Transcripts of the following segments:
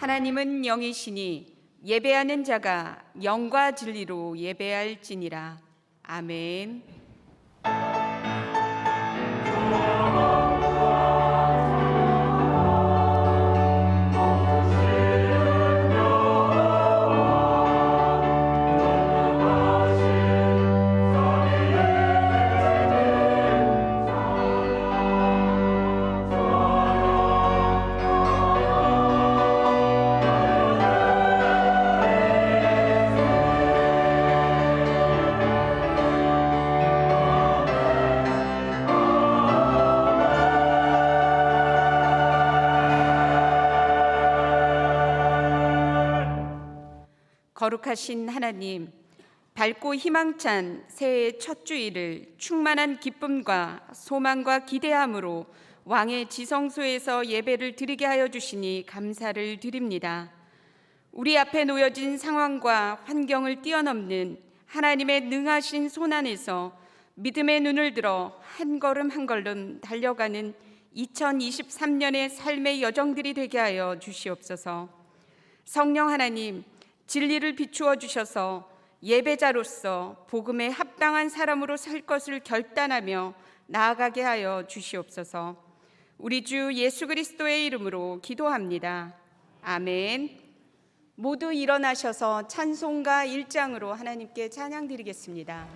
하나님은 영이시니 예배하는 자가 영과 진리로 예배할지니라. 아멘. 거룩하신 하나님, 밝고 희망찬 새해의 첫 주일을 충만한 기쁨과 소망과 기대함으로 왕의 지성소에서 예배를 드리게 하여 주시니 감사를 드립니다. 우리 앞에 놓여진 상황과 환경을 뛰어넘는 하나님의 능하신 손 안에서 믿음의 눈을 들어 한 걸음 한 걸음 달려가는 2023년의 삶의 여정들이 되게 하여 주시옵소서. 성령 하나님, 진리를 비추어 주셔서 예배자로서 복음에 합당한 사람으로 살 것을 결단하며 나아가게 하여 주시옵소서. 우리 주 예수 그리스도의 이름으로 기도합니다. 아멘. 모두 일어나셔서 찬송가 1장으로 하나님께 찬양 드리겠습니다.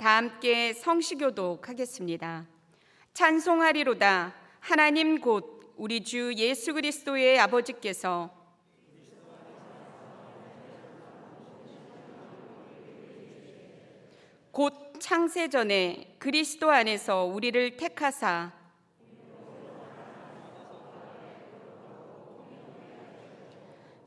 다 함께 성시교독 하겠습니다. 찬송하리로다. 하나님 곧 우리 주 예수 그리스도의 아버지께서 곧 창세전에 그리스도 안에서 우리를 택하사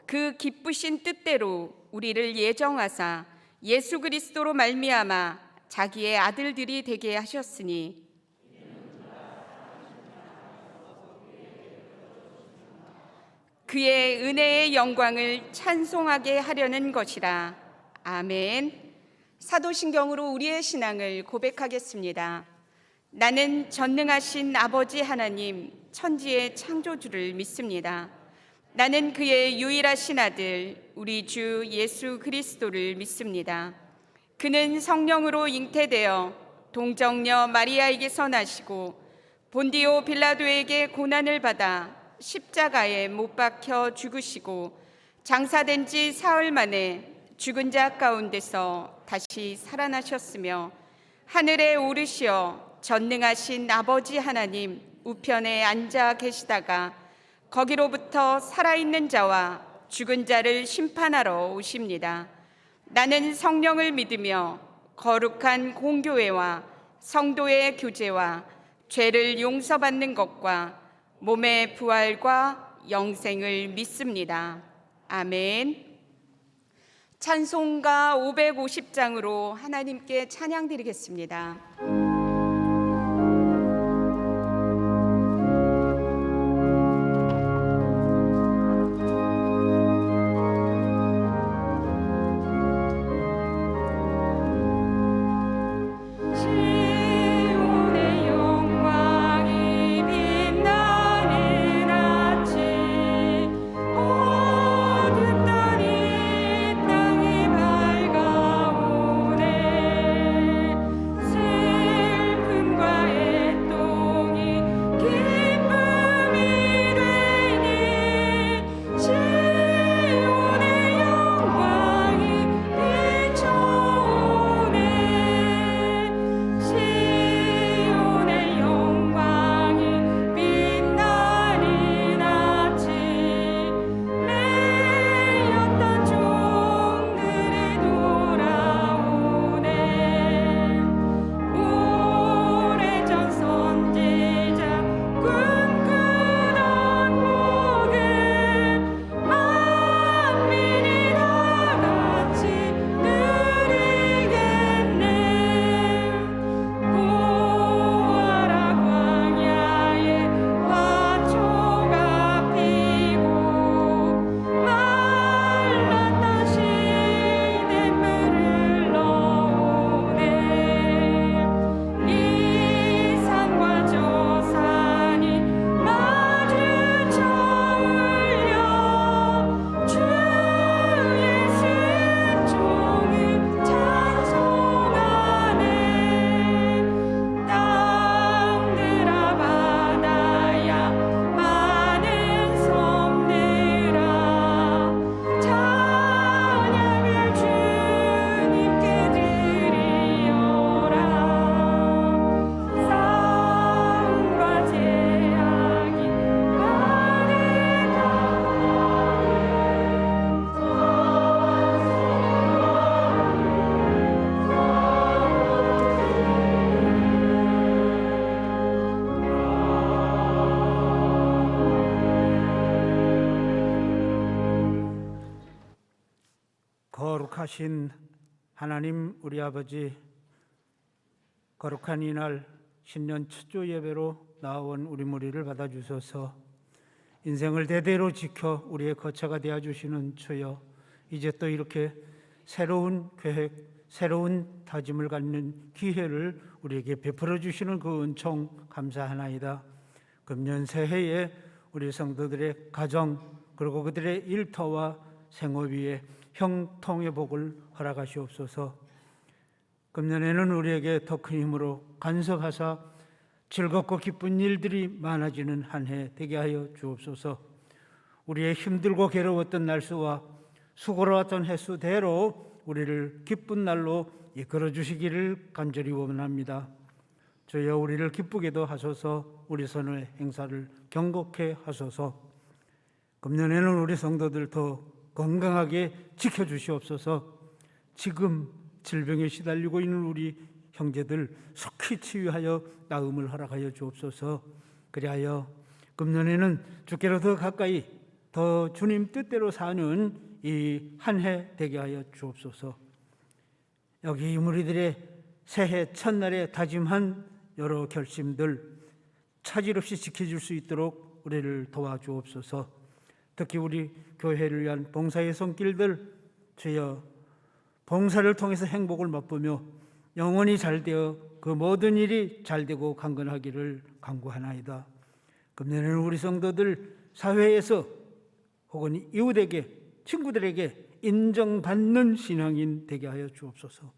그 기쁘신 뜻대로 우리를 예정하사 예수 그리스도로 말미암아 자기의 아들들이 되게 하셨으니 그의 은혜의 영광을 찬송하게 하려는 것이라. 아멘. 사도신경으로 우리의 신앙을 고백하겠습니다. 나는 전능하신 아버지 하나님 천지의 창조주를 믿습니다. 나는 그의 유일하신 아들 우리 주 예수 그리스도를 믿습니다. 그는 성령으로 잉태되어 동정녀 마리아에게서 나시고 본디오 빌라도에게 고난을 받아 십자가에 못 박혀 죽으시고 장사된 지 사흘 만에 죽은 자 가운데서 다시 살아나셨으며 하늘에 오르시어 전능하신 아버지 하나님 우편에 앉아 계시다가 거기로부터 살아있는 자와 죽은 자를 심판하러 오십니다. 나는 성령을 믿으며 거룩한 공교회와 성도의 교제와 죄를 용서받는 것과 몸의 부활과 영생을 믿습니다. 아멘. 찬송가 550장으로 하나님께 찬양 드리겠습니다. 땅이 밝아오네 하신 하나님 우리 아버지, 거룩한 이날 신년 첫주 예배로 나온 우리 무리를 받아주셔서 인생을 대대로 지켜 우리의 거처가 되어주시는 주여, 이제 또 이렇게 새로운 계획, 새로운 다짐을 갖는 기회를 우리에게 베풀어 주시는 그 은총 감사하나이다. 금년 새해에 우리 성도들의 가정 그리고 그들의 일터와 생업 위에 형통의 복을 허락하시옵소서. 금년에는 우리에게 더 큰 힘으로 간섭하사 즐겁고 기쁜 일들이 많아지는 한 해 되게 하여 주옵소서. 우리의 힘들고 괴로웠던 날수와 수고로웠던 횟수대로 우리를 기쁜 날로 이끌어 주시기를 간절히 원합니다. 주여, 우리를 기쁘게도 하소서. 우리 선의 행사를 경고케 하소서. 금년에는 우리 성도들 더 건강하게 지켜주시옵소서. 지금 질병에 시달리고 있는 우리 형제들 속히 치유하여 나음을 허락하여 주옵소서. 그리하여 금년에는 주께로 더 가까이 더 주님 뜻대로 사는 이 한 해 되게 하여 주옵소서. 여기 무리들의 새해 첫날에 다짐한 여러 결심들 차질 없이 지켜줄 수 있도록 우리를 도와주옵소서. 특히 우리 교회를 위한 봉사의 손길들, 주여, 봉사를 통해서 행복을 맛보며 영원히 잘되어 그 모든 일이 잘되고 강건하기를 간구하나이다. 금년에는 우리 성도들 사회에서 혹은 이웃에게, 친구들에게 인정받는 신앙인 되게 하여 주옵소서.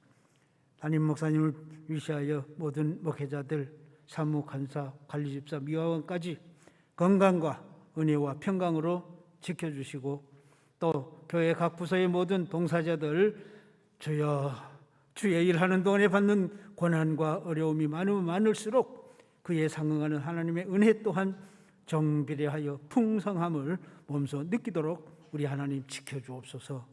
담임 목사님을 위시하여 모든 목회자들, 사무, 간사, 관리집사, 미화원까지 건강과 은혜와 평강으로 지켜주시고, 또 교회 각 부서의 모든 봉사자들, 주여, 주의 일하는 동안에 받는 고난과 어려움이 많으면 많을수록 그에 상응하는 하나님의 은혜 또한 정비례하여 풍성함을 몸소 느끼도록 우리 하나님 지켜주옵소서.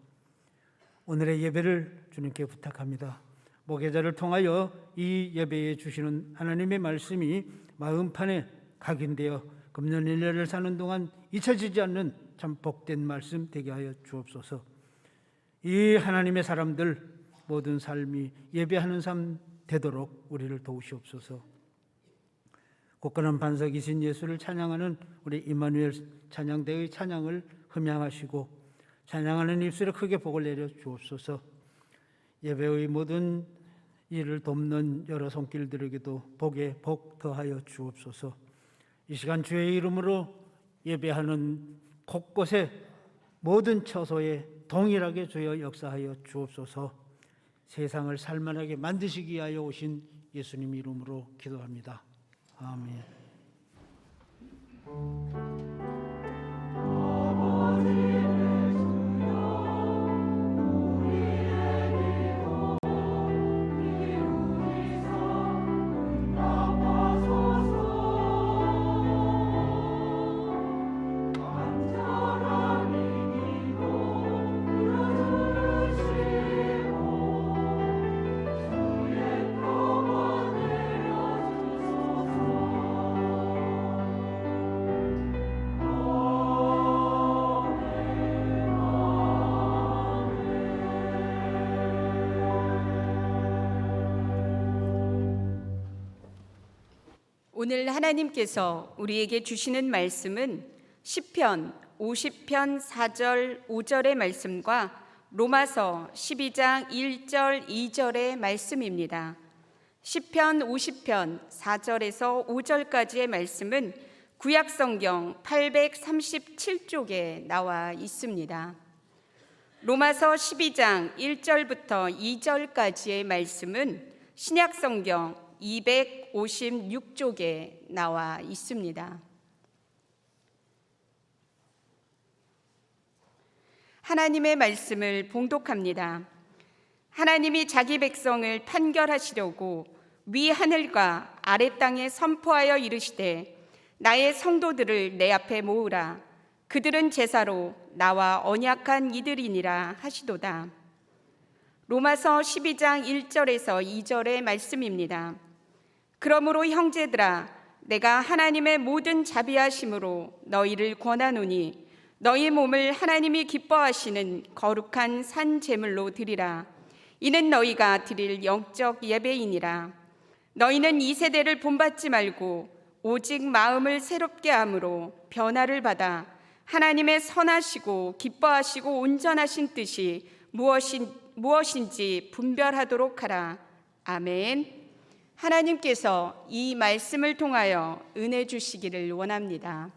오늘의 예배를 주님께 부탁합니다. 목회자를 통하여 이 예배에 주시는 하나님의 말씀이 마음판에 각인되어 금년 1년을 사는 동안 잊혀지지 않는 참 복된 말씀 되게 하여 주옵소서. 이 하나님의 사람들 모든 삶이 예배하는 삶 되도록 우리를 도우시옵소서. 굳건한 반석이신 예수를 찬양하는 우리 임마누엘 찬양대의 찬양을 흠양하시고 찬양하는 입술에 크게 복을 내려 주옵소서. 예배의 모든 일을 돕는 여러 손길들에게도 복에 복 더하여 주옵소서. 이 시간 주의 이름으로 예배하는 곳곳에 모든 처소에 동일하게 주여 역사하여 주옵소서. 세상을 살만하게 만드시기 위하여 오신 예수님 이름으로 기도합니다. 아멘. 오늘 하나님께서 우리에게 주시는 말씀은 시편 50편 4절 5절의 말씀과 로마서 12장 1절 2절의 말씀입니다. 시편 50편 4절에서 5절까지의 말씀은 구약성경 837쪽에 나와 있습니다. 로마서 12장 1절부터 2절까지의 말씀은 신약성경 256쪽에 나와 있습니다. 하나님의 말씀을 봉독합니다. 하나님이 자기 백성을 판결하시려고 위 하늘과 아래 땅에 선포하여 이르시되 나의 성도들을 내 앞에 모으라. 그들은 제사로 나와 언약한 이들이니라 하시도다. 로마서 12장 1절에서 2절의 말씀입니다. 그러므로 형제들아, 내가 하나님의 모든 자비하심으로 너희를 권하노니 너희 몸을 하나님이 기뻐하시는 거룩한 산 제물로 드리라. 이는 너희가 드릴 영적 예배이니라. 너희는 이 세대를 본받지 말고 오직 마음을 새롭게 함으로 변화를 받아 하나님의 선하시고 기뻐하시고 온전하신 뜻이 무엇인지 분별하도록 하라. 아멘. 하나님께서 이 말씀을 통하여 은혜 주시기를 원합니다.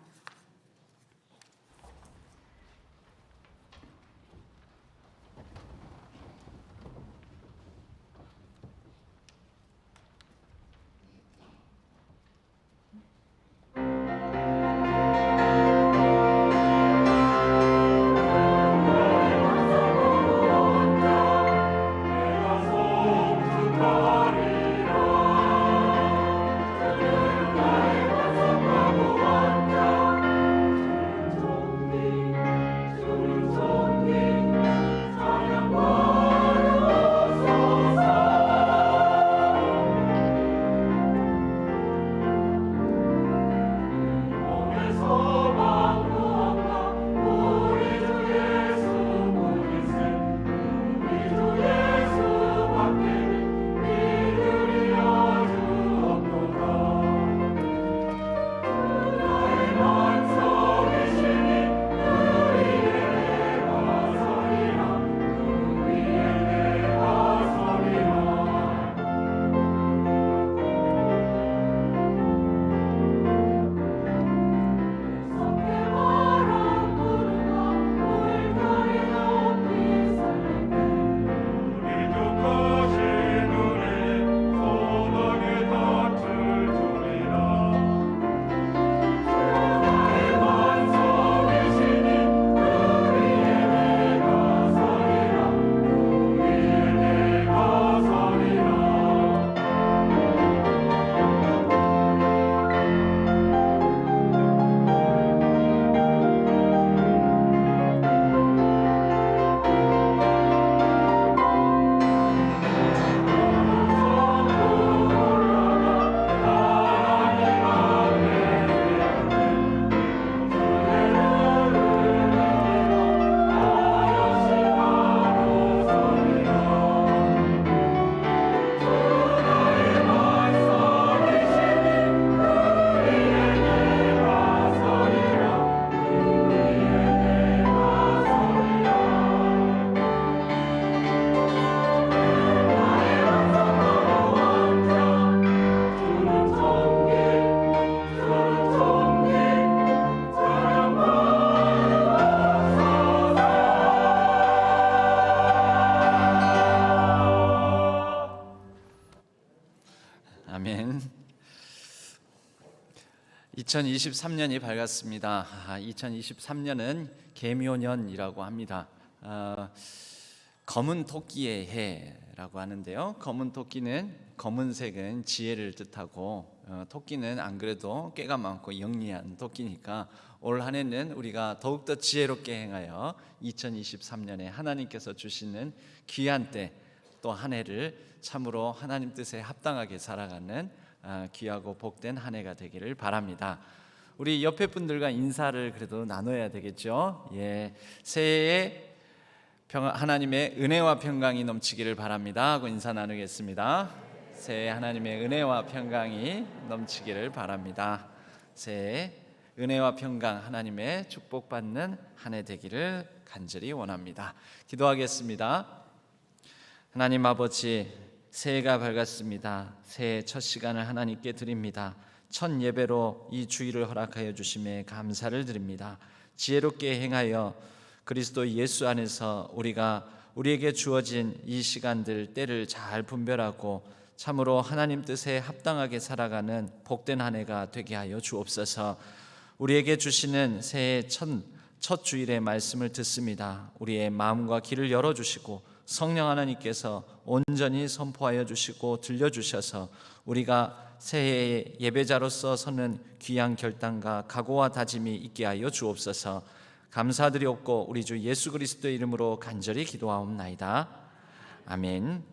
아멘. 2023년이 밝았습니다. 2023년은 개묘년이라고 합니다. 검은 토끼의 해라고 하는데요. 검은 토끼는, 검은색은 지혜를 뜻하고, 토끼는 안 그래도 꾀가 많고 영리한 토끼니까 올 한 해는 우리가 더욱더 지혜롭게 행하여 2023년에 하나님께서 주시는 귀한 때, 또 한 해를 참으로 하나님 뜻에 합당하게 살아가는 귀하고 복된 한 해가 되기를 바랍니다. 우리 옆에 분들과 인사를 그래도 나눠야 되겠죠. 새해에 하나님의 은혜와 평강이 넘치기를 바랍니다 하고 인사 나누겠습니다. 새해 하나님의 은혜와 평강이 넘치기를 바랍니다. 새해 은혜와 평강, 하나님의 축복받는 한 해 되기를 간절히 원합니다. 기도하겠습니다. 하나님 아버지, 새해가 밝았습니다. 새해 첫 시간을 하나님께 드립니다. 첫 예배로 이 주일을 허락하여 주심에 감사를 드립니다. 지혜롭게 행하여 그리스도 예수 안에서 우리에게 주어진 이 시간들, 때를 잘 분별하고 참으로 하나님 뜻에 합당하게 살아가는 복된 한 해가 되게 하여 주옵소서. 우리에게 주시는 새해 첫 주일의 말씀을 듣습니다. 우리의 마음과 귀를 열어주시고 성령 하나님께서 온전히 선포하여 주시고 들려주셔서 우리가 새해의 예배자로서 서는 귀한 결단과 각오와 다짐이 있게 하여 주옵소서. 감사드리옵고 우리 주 예수 그리스도의 이름으로 간절히 기도하옵나이다. 아멘.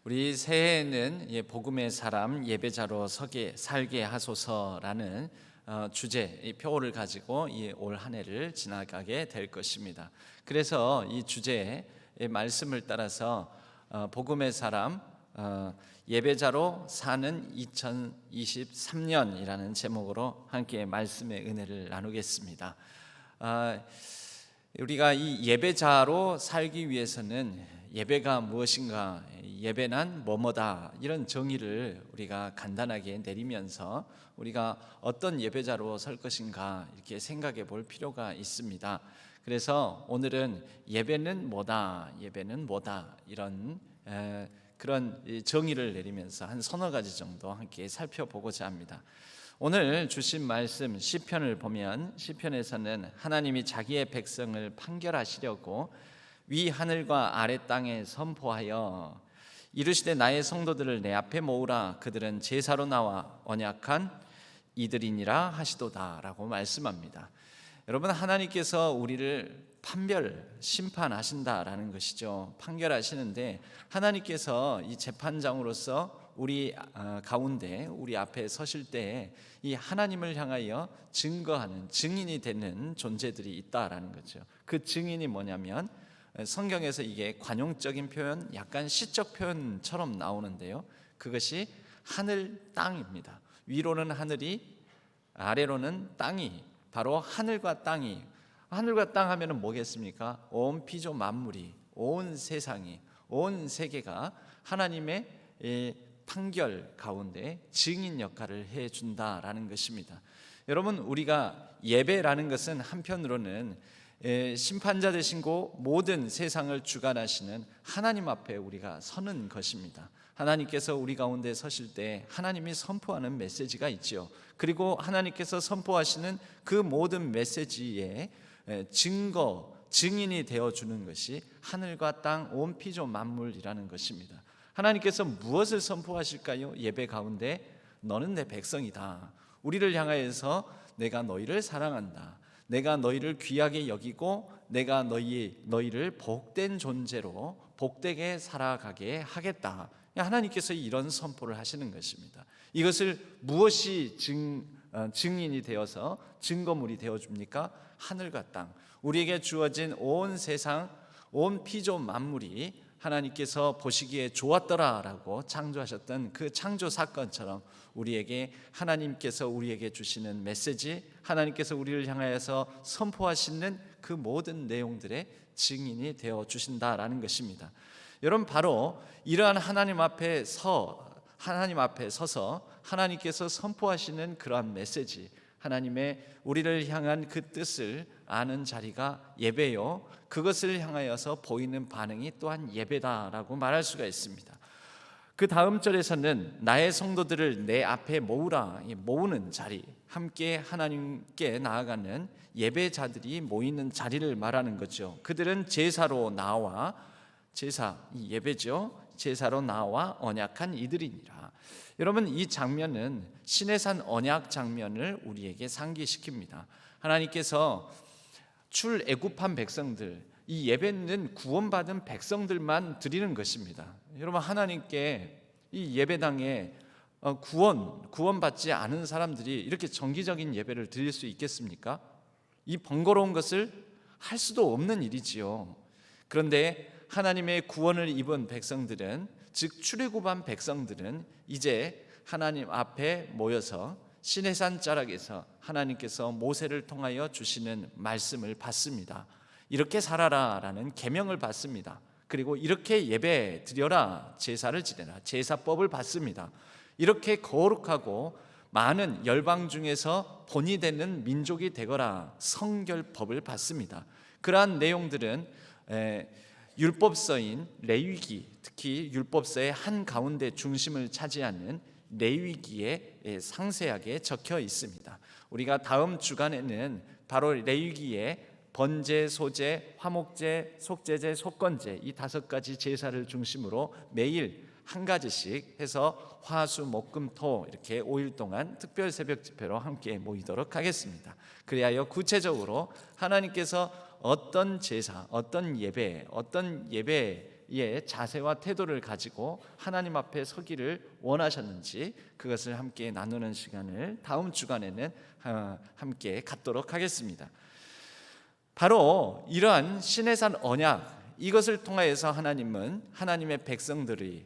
우리 새해에는 복음의 사람 예배자로 살게 하소서라는 주제, 이 표를 가지고 이 올 한 해를 지나가게 될 것입니다. 그래서 이 주제의 말씀을 따라서 복음의 사람, 예배자로 사는 2023년이라는 제목으로 함께 말씀의 은혜를 나누겠습니다. 우리가 이 예배자로 살기 위해서는 예배가 무엇인가, 예배란 뭐뭐다, 이런 정의를 우리가 간단하게 내리면서 우리가 어떤 예배자로 설 것인가 이렇게 생각해 볼 필요가 있습니다. 그래서 오늘은 예배는 뭐다, 예배는 뭐다, 이런 그런 정의를 내리면서 한 서너 가지 정도 함께 살펴보고자 합니다. 오늘 주신 말씀 시편을 보면 시편에서는 하나님이 자기의 백성을 판결하시려고 위 하늘과 아래 땅에 선포하여 이르시되 나의 성도들을 내 앞에 모으라, 그들은 제사로 나와 언약한 이들이니라 하시도다라고 말씀합니다. 여러분, 하나님께서 우리를 판별, 심판하신다라는 것이죠. 판결하시는데 하나님께서 이 재판장으로서 우리 가운데, 우리 앞에 서실 때에 이 하나님을 향하여 증거하는, 증인이 되는 존재들이 있다라는 거죠. 그 증인이 뭐냐면 성경에서 이게 관용적인 표현, 약간 시적 표현처럼 나오는데요, 그것이 하늘, 땅입니다. 위로는 하늘이, 아래로는 땅이, 바로 하늘과 땅이. 하늘과 땅 하면은 뭐겠습니까? 온 피조 만물이, 온 세상이, 온 세계가 하나님의 판결 가운데 증인 역할을 해준다라는 것입니다. 여러분, 우리가 예배라는 것은 한편으로는 심판자 되시고 모든 세상을 주관하시는 하나님 앞에 우리가 서는 것입니다. 하나님께서 우리 가운데 서실 때 하나님이 선포하는 메시지가 있지요. 그리고 하나님께서 선포하시는 그 모든 메시지에 증거, 증인이 되어주는 것이 하늘과 땅, 온 피조 만물이라는 것입니다. 하나님께서 무엇을 선포하실까요? 예배 가운데 너는 내 백성이다. 우리를 향하여서 내가 너희를 사랑한다. 내가 너희를 귀하게 여기고 내가 너희를 복된 존재로 복되게 살아가게 하겠다. 하나님께서 이런 선포를 하시는 것입니다. 이것을 무엇이 증인이 되어서 증거물이 되어줍니까? 하늘과 땅, 우리에게 주어진 온 세상, 온 피조 만물이 하나님께서 보시기에 좋았더라라고 창조하셨던 그 창조 사건처럼 우리에게 하나님께서 우리에게 주시는 메시지, 하나님께서 우리를 향하여서 선포하시는 그 모든 내용들의 증인이 되어 주신다라는 것입니다. 여러분, 바로 이러한 하나님 앞에 서서 하나님께서 선포하시는 그러한 메시지, 하나님의 우리를 향한 그 뜻을 아는 자리가 예배요, 그것을 향하여서 보이는 반응이 또한 예배다라고 말할 수가 있습니다. 그 다음 절에서는 나의 성도들을 내 앞에 모으라, 모으는 자리, 함께 하나님께 나아가는 예배자들이 모이는 자리를 말하는 거죠. 그들은 제사로 나와, 제사, 이 예배죠, 제사로 나와 언약한 이들이니라. 여러분, 이 장면은 시내산 언약 장면을 우리에게 상기시킵니다. 하나님께서 출애굽한 백성들, 이 예배는 구원받은 백성들만 드리는 것입니다. 여러분, 하나님께 이 예배당에 구원받지 않은 사람들이 이렇게 정기적인 예배를 드릴 수 있겠습니까? 이 번거로운 것을 할 수도 없는 일이지요. 그런데 하나님의 구원을 입은 백성들은, 즉 출애굽한 백성들은 이제 하나님 앞에 모여서 시내산 자락에서 하나님께서 모세를 통하여 주시는 말씀을 받습니다. 이렇게 살아라라는 계명을 받습니다. 그리고 이렇게 예배 드려라, 제사를 지내라, 제사법을 받습니다. 이렇게 거룩하고 많은 열방 중에서 본이 되는 민족이 되거라, 성결법을 받습니다. 그러한 내용들은 율법서인 레위기, 특히 율법서의 한 가운데 중심을 차지하는 레위기에 상세하게 적혀 있습니다. 우리가 다음 주간에는 바로 레위기에 번제, 소제, 화목제, 속제제, 속건제, 이 5가지 제사를 중심으로 매일 한 가지씩 해서 화, 수, 목, 금, 토 이렇게 5일 동안 특별 새벽 집회로 함께 모이도록 하겠습니다. 그리하여 구체적으로 하나님께서 어떤 제사, 어떤 예배 자세와 태도를 가지고 하나님 앞에 서기를 원하셨는지 그것을 함께 나누는 시간을 다음 주간에는 함께 갖도록 하겠습니다. 바로 이러한 시내산 언약, 이것을 통하여서 하나님은 하나님의 백성들이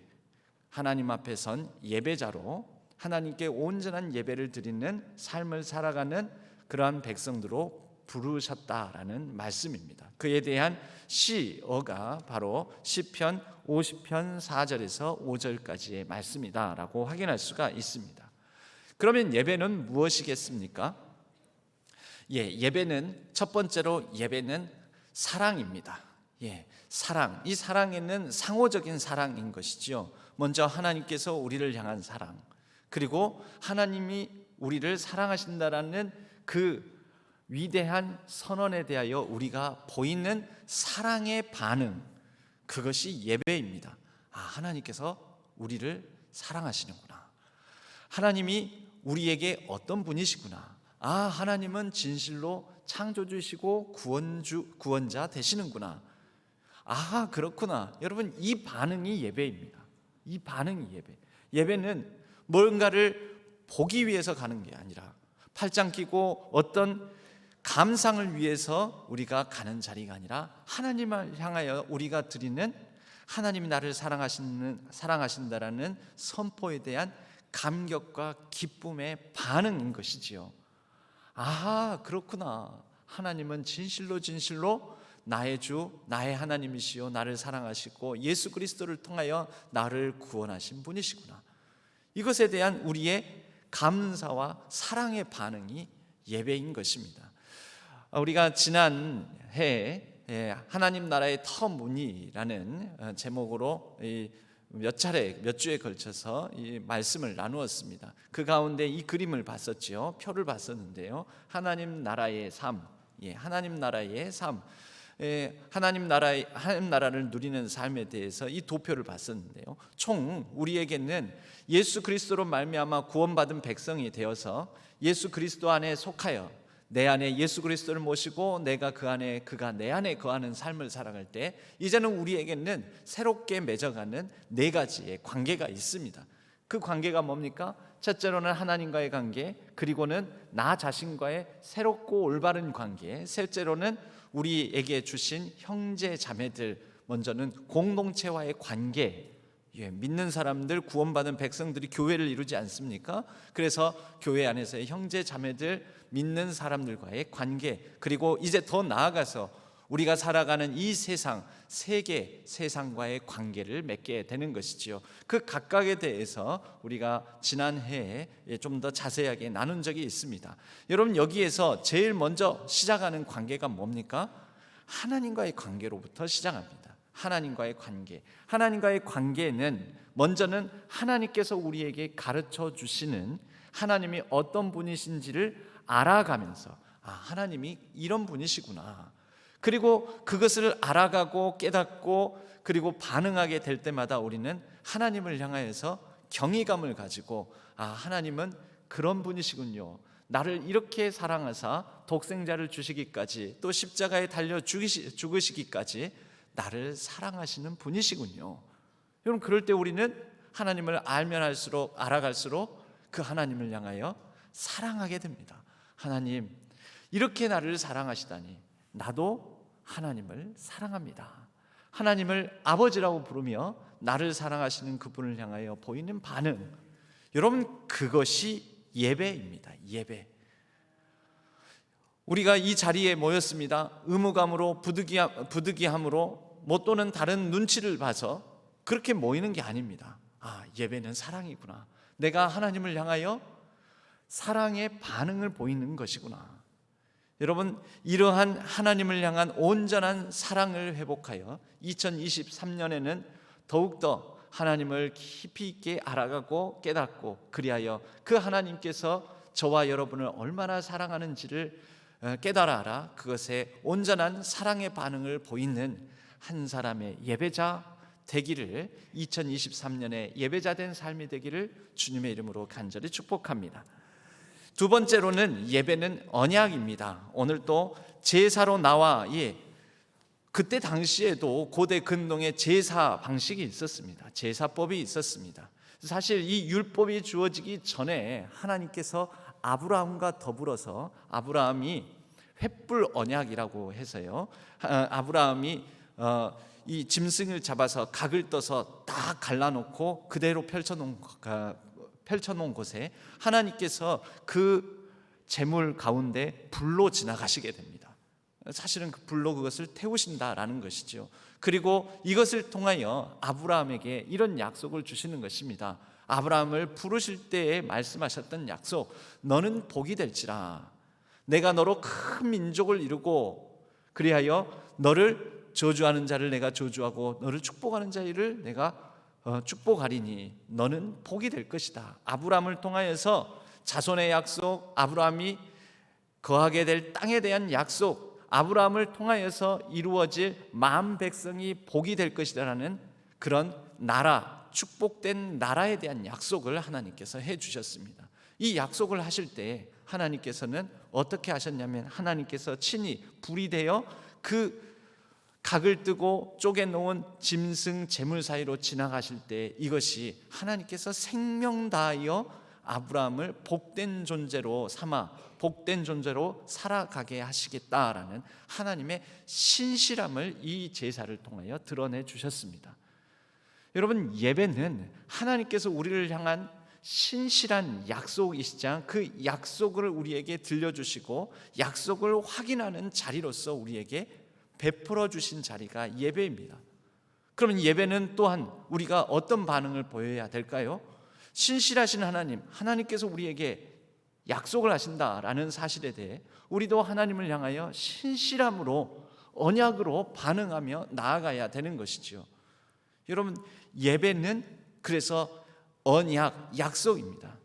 하나님 앞에 선 예배자로 하나님께 온전한 예배를 드리는 삶을 살아가는 그러한 백성들로 부르셨다라는 말씀입니다. 그에 대한 시어가 바로 시편 50편 4절에서 5절까지의 말씀이다라고 확인할 수가 있습니다. 그러면 예배는 무엇이겠습니까? 예배는 첫 번째로 예배는 사랑입니다. 사랑. 이 사랑에는 상호적인 사랑인 것이지요. 먼저 하나님께서 우리를 향한 사랑, 그리고 하나님이 우리를 사랑하신다라는 그 위대한 선언에 대하여 우리가 보이는 사랑의 반응, 그것이 예배입니다. 하나님께서 우리를 사랑하시는구나. 하나님이 우리에게 어떤 분이시구나. 하나님은 진실로 창조주시고 구원자 되시는구나. 그렇구나. 여러분, 이 반응이 예배입니다. 이 반응이 예배. 예배는 뭔가를 보기 위해서 가는 게 아니라 팔짱 끼고 어떤 감상을 위해서 우리가 가는 자리가 아니라 하나님을 향하여 우리가 드리는, 하나님이 나를 사랑하신다라는 선포에 대한 감격과 기쁨의 반응인 것이지요. 그렇구나. 하나님은 진실로 나의 주, 나의 하나님이시요 나를 사랑하시고 예수 그리스도를 통하여 나를 구원하신 분이시구나. 이것에 대한 우리의 감사와 사랑의 반응이 예배인 것입니다. 우리가 지난해 하나님 나라의 터무니라는 제목으로 몇 주에 걸쳐서 이 말씀을 나누었습니다. 그 가운데 이 그림을 봤었지요. 표를 봤었는데요. 하나님 나라의 삶, 하나님 나라의 삶, 하나님 나라를 누리는 삶에 대해서 이 도표를 봤었는데요. 총 우리에게는 예수 그리스도로 말미암아 구원받은 백성이 되어서 예수 그리스도 안에 속하여 내 안에 예수 그리스도를 모시고 내가 그 안에, 그가 내 안에 거하는 삶을 살아갈 때 이제는 우리에게는 새롭게 맺어가는 4가지의 관계가 있습니다. 그 관계가 뭡니까? 첫째로는 하나님과의 관계, 그리고는 나 자신과의 새롭고 올바른 관계, 셋째로는 우리에게 주신 형제 자매들, 먼저는 공동체와의 관계. 믿는 사람들, 구원받은 백성들이 교회를 이루지 않습니까? 그래서 교회 안에서의 형제 자매들, 믿는 사람들과의 관계, 그리고 이제 더 나아가서 우리가 살아가는 이 세상, 세계 세상과의 관계를 맺게 되는 것이지요. 그 각각에 대해서 우리가 지난해에 좀 더 자세하게 나눈 적이 있습니다. 여러분, 여기에서 제일 먼저 시작하는 관계가 뭡니까? 하나님과의 관계로부터 시작합니다. 하나님과의 관계. 하나님과의 관계는 먼저는 하나님께서 우리에게 가르쳐 주시는 하나님이 어떤 분이신지를 알아가면서 하나님이 이런 분이시구나. 그리고 그것을 알아가고 깨닫고 그리고 반응하게 될 때마다 우리는 하나님을 향하여서 경외감을 가지고 하나님은 그런 분이시군요. 나를 이렇게 사랑하사 독생자를 주시기까지, 또 십자가에 달려 죽으시기까지 나를 사랑하시는 분이시군요. 여러분, 그럴 때 우리는 하나님을 알면 알수록, 알아갈수록 그 하나님을 향하여 사랑하게 됩니다. 하나님, 이렇게 나를 사랑하시다니 나도 하나님을 사랑합니다. 하나님을 아버지라고 부르며 나를 사랑하시는 그분을 향하여 보이는 반응, 여러분, 그것이 예배입니다. 예배. 우리가 이 자리에 모였습니다. 의무감으로, 부득이함으로, 또는 다른 눈치를 봐서 그렇게 모이는 게 아닙니다. 예배는 사랑이구나. 내가 하나님을 향하여 사랑의 반응을 보이는 것이구나. 여러분, 이러한 하나님을 향한 온전한 사랑을 회복하여 2023년에는 더욱더 하나님을 깊이 있게 알아가고 깨닫고, 그리하여 그 하나님께서 저와 여러분을 얼마나 사랑하는지를 깨달아라. 그것에 온전한 사랑의 반응을 보이는 한 사람의 예배자 되기를, 2023년에 예배자 된 삶이 되기를 주님의 이름으로 간절히 축복합니다. 두 번째로는 예배는 언약입니다. 오늘 또 제사로 나와 그때 당시에도 고대 근동에 제사 방식이 있었습니다. 제사법이 있었습니다. 사실 이 율법이 주어지기 전에 하나님께서 아브라함과 더불어서, 아브라함이 횃불 언약이라고 해서요, 아브라함이 이 짐승을 잡아서 각을 떠서 다 갈라놓고 그대로 펼쳐놓은 곳에 하나님께서 그 제물 가운데 불로 지나가시게 됩니다. 사실은 그 불로 그것을 태우신다라는 것이죠. 그리고 이것을 통하여 아브라함에게 이런 약속을 주시는 것입니다. 아브라함을 부르실 때에 말씀하셨던 약속, 너는 복이 될지라. 내가 너로 큰 민족을 이루고 그리하여 너를 저주하는 자를 내가 저주하고 너를 축복하는 자를 내가 축복하리니 너는 복이 될 것이다. 아브라함을 통하여서 자손의 약속, 아브라함이 거하게 될 땅에 대한 약속, 아브라함을 통하여서 이루어질 만 백성이 복이 될 것이다라는 그런 나라, 축복된 나라에 대한 약속을 하나님께서 해주셨습니다. 이 약속을 하실 때 하나님께서는 어떻게 하셨냐면, 하나님께서 친히 불이 되어 그 각을 뜨고 쪼개놓은 짐승 제물 사이로 지나가실 때 이것이 하나님께서 생명 다하여 아브라함을 복된 존재로 삼아 복된 존재로 살아가게 하시겠다라는 하나님의 신실함을 이 제사를 통하여 드러내 주셨습니다. 여러분, 예배는 하나님께서 우리를 향한 신실한 약속이시자 그 약속을 우리에게 들려주시고 약속을 확인하는 자리로서 우리에게 베풀어 주신 자리가 예배입니다. 그러면 예배는 또한 우리가 어떤 반응을 보여야 될까요? 신실하신 하나님, 하나님께서 우리에게 약속을 하신다라는 사실에 대해 우리도 하나님을 향하여 신실함으로, 언약으로 반응하며 나아가야 되는 것이죠. 여러분, 예배는 그래서 언약, 약속입니다.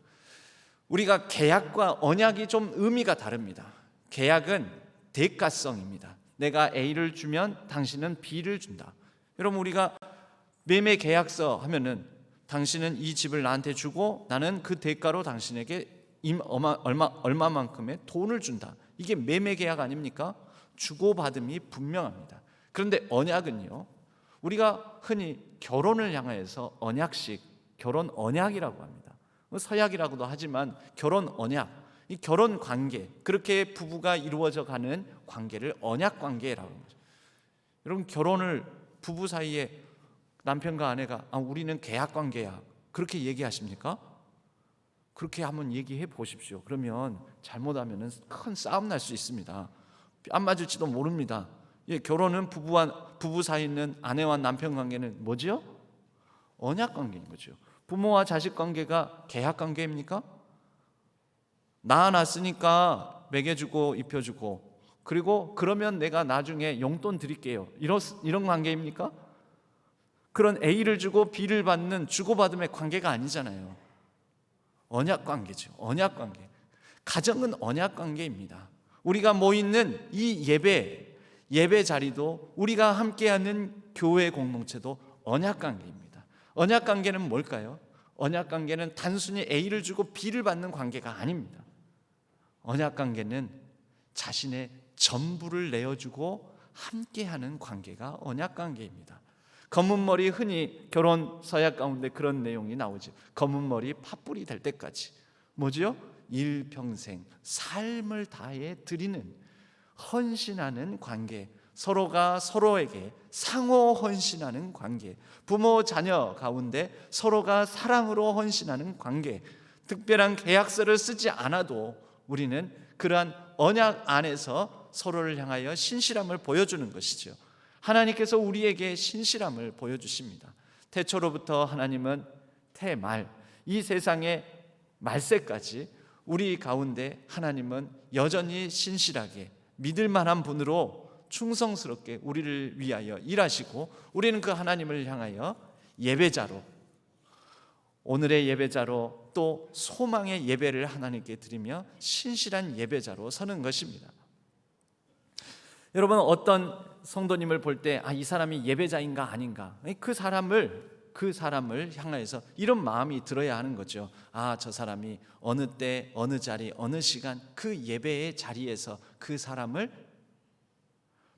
우리가 계약과 언약이 좀 의미가 다릅니다. 계약은 대가성입니다. 내가 A를 주면 당신은 B를 준다. 여러분, 우리가 매매 계약서 하면은 당신은 이 집을 나한테 주고 나는 그 대가로 당신에게 얼마만큼의 돈을 준다. 이게 매매 계약 아닙니까? 주고받음이 분명합니다. 그런데 언약은요, 우리가 흔히 결혼을 향하여서 언약식, 결혼 언약이라고 합니다. 서약이라고도 하지만 결혼 언약, 이 결혼 관계, 그렇게 부부가 이루어져 가는 관계를 언약 관계라고 합니다. 여러분, 결혼을 부부 사이에 남편과 아내가 우리는 계약 관계야, 그렇게 얘기하십니까? 그렇게 한번 얘기해 보십시오. 그러면 잘못하면 큰 싸움 날 수 있습니다. 안 맞을지도 모릅니다. 결혼은 부부 사이에 있는 아내와 남편 관계는 뭐죠? 언약 관계인 거죠. 부모와 자식 관계가 계약 관계입니까? 낳아놨으니까 먹여주고 입혀주고 그리고 그러면 내가 나중에 용돈 드릴게요, 이런 관계입니까? 그런 A를 주고 B를 받는 주고받음의 관계가 아니잖아요. 언약 관계죠. 언약 관계. 가정은 언약 관계입니다. 우리가 모이는 이 예배 자리도, 우리가 함께하는 교회 공동체도 언약 관계입니다. 언약 관계는 뭘까요? 언약 관계는 단순히 A를 주고 B를 받는 관계가 아닙니다. 언약 관계는 자신의 전부를 내어주고 함께하는 관계가 언약 관계입니다. 검은 머리, 흔히 결혼 서약 가운데 그런 내용이 나오죠. 검은 머리 팥불이 될 때까지 뭐죠? 일평생 삶을 다해 드리는, 헌신하는 관계, 서로가 서로에게 상호 헌신하는 관계, 부모 자녀 가운데 서로가 사랑으로 헌신하는 관계, 특별한 계약서를 쓰지 않아도 우리는 그러한 언약 안에서 서로를 향하여 신실함을 보여주는 것이죠. 하나님께서 우리에게 신실함을 보여주십니다. 태초로부터 하나님은 태말, 이 세상의 말세까지 우리 가운데 하나님은 여전히 신실하게 믿을 만한 분으로 충성스럽게 우리를 위하여 일하시고, 우리는 그 하나님을 향하여 예배자로, 오늘의 예배자로, 또 소망의 예배를 하나님께 드리며 신실한 예배자로 서는 것입니다. 여러분, 어떤 성도님을 볼 때 이 사람이 예배자인가 아닌가, 그 사람을 향하여서 이런 마음이 들어야 하는 거죠. 저 사람이 어느 때, 어느 자리, 어느 시간 그 예배의 자리에서 그 사람을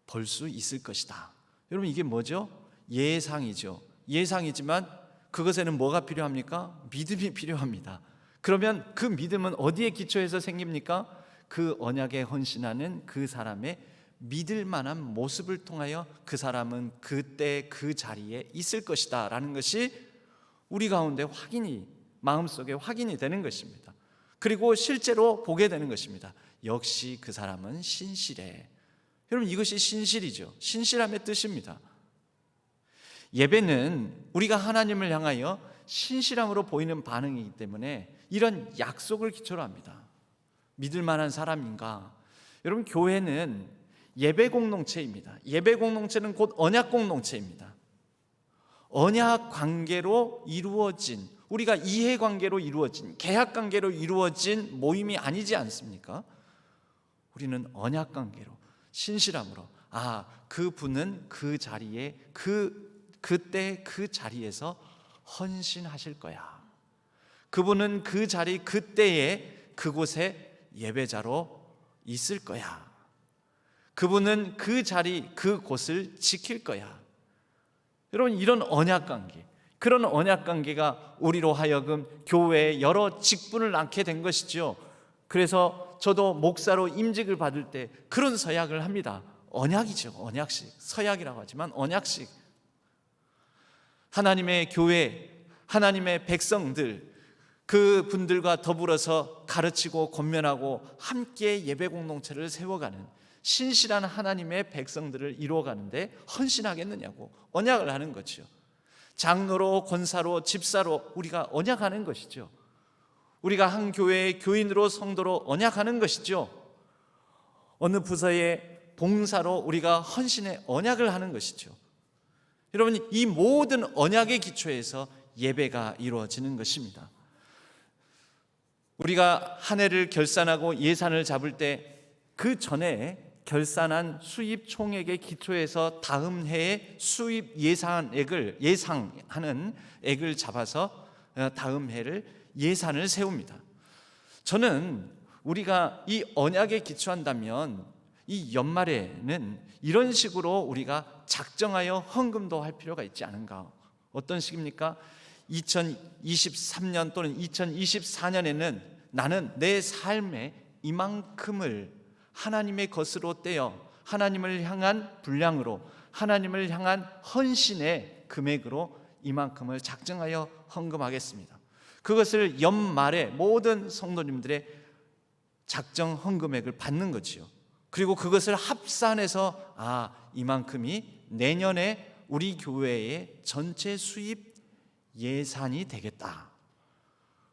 볼 수 있을 것이다. 여러분 이게 뭐죠? 예상이죠. 예상이지만 그것에는 뭐가 필요합니까? 믿음이 필요합니다. 그러면 그 믿음은 어디에 기초해서 생깁니까? 그 언약에 헌신하는 그 사람의 믿을 만한 모습을 통하여 그 사람은 그때 그 자리에 있을 것이다 라는 것이 우리 가운데 마음속에 확인이 되는 것입니다. 그리고 실제로 보게 되는 것입니다. 역시 그 사람은 신실해. 여러분 이것이 신실이죠. 신실함의 뜻입니다. 예배는 우리가 하나님을 향하여 신실함으로 보이는 반응이기 때문에 이런 약속을 기초로 합니다. 믿을 만한 사람인가? 여러분 교회는 예배 공동체입니다. 예배 공동체는 곧 언약 공동체입니다. 언약 관계로 이루어진, 우리가 이해 관계로 이루어진, 계약 관계로 이루어진 모임이 아니지 않습니까? 우리는 언약 관계로, 신실함으로, 그분은 그 자리에 그때 그 자리에서 헌신하실 거야. 그분은 그 자리 그때에 그곳에 예배자로 있을 거야. 그분은 그 자리 그곳을 지킬 거야. 여러분 이런 언약관계, 그런 언약관계가 우리로 하여금 교회에 여러 직분을 낳게 된 것이죠. 그래서 저도 목사로 임직을 받을 때 그런 서약을 합니다. 언약이죠. 언약식. 서약이라고 하지만 언약식. 하나님의 교회, 하나님의 백성들, 그 분들과 더불어서 가르치고 권면하고 함께 예배 공동체를 세워가는 신실한 하나님의 백성들을 이루어가는데 헌신하겠느냐고 언약을 하는 거죠. 장로로, 권사로, 집사로 우리가 언약하는 것이죠. 우리가 한 교회의 교인으로, 성도로 언약하는 것이죠. 어느 부서의 봉사로 우리가 헌신의 언약을 하는 것이죠. 여러분 이 모든 언약의 기초에서 예배가 이루어지는 것입니다. 우리가 한 해를 결산하고 예산을 잡을 때 그 전에 결산한 수입 총액의 기초에서 다음 해의 수입 예상하는 액을 잡아서 다음 해를 예산을 세웁니다. 저는 우리가 이 언약에 기초한다면 이 연말에는 이런 식으로 우리가 작정하여 헌금도 할 필요가 있지 않은가? 어떤 식입니까? 2023년 또는 2024년에는 나는 내 삶의 이만큼을 하나님의 것으로 떼어 하나님을 향한 분량으로, 하나님을 향한 헌신의 금액으로 이만큼을 작정하여 헌금하겠습니다. 그것을 연말에 모든 성도님들의 작정 헌금액을 받는 거지요. 그리고 그것을 합산해서 이만큼이 내년에 우리 교회의 전체 수입 예산이 되겠다.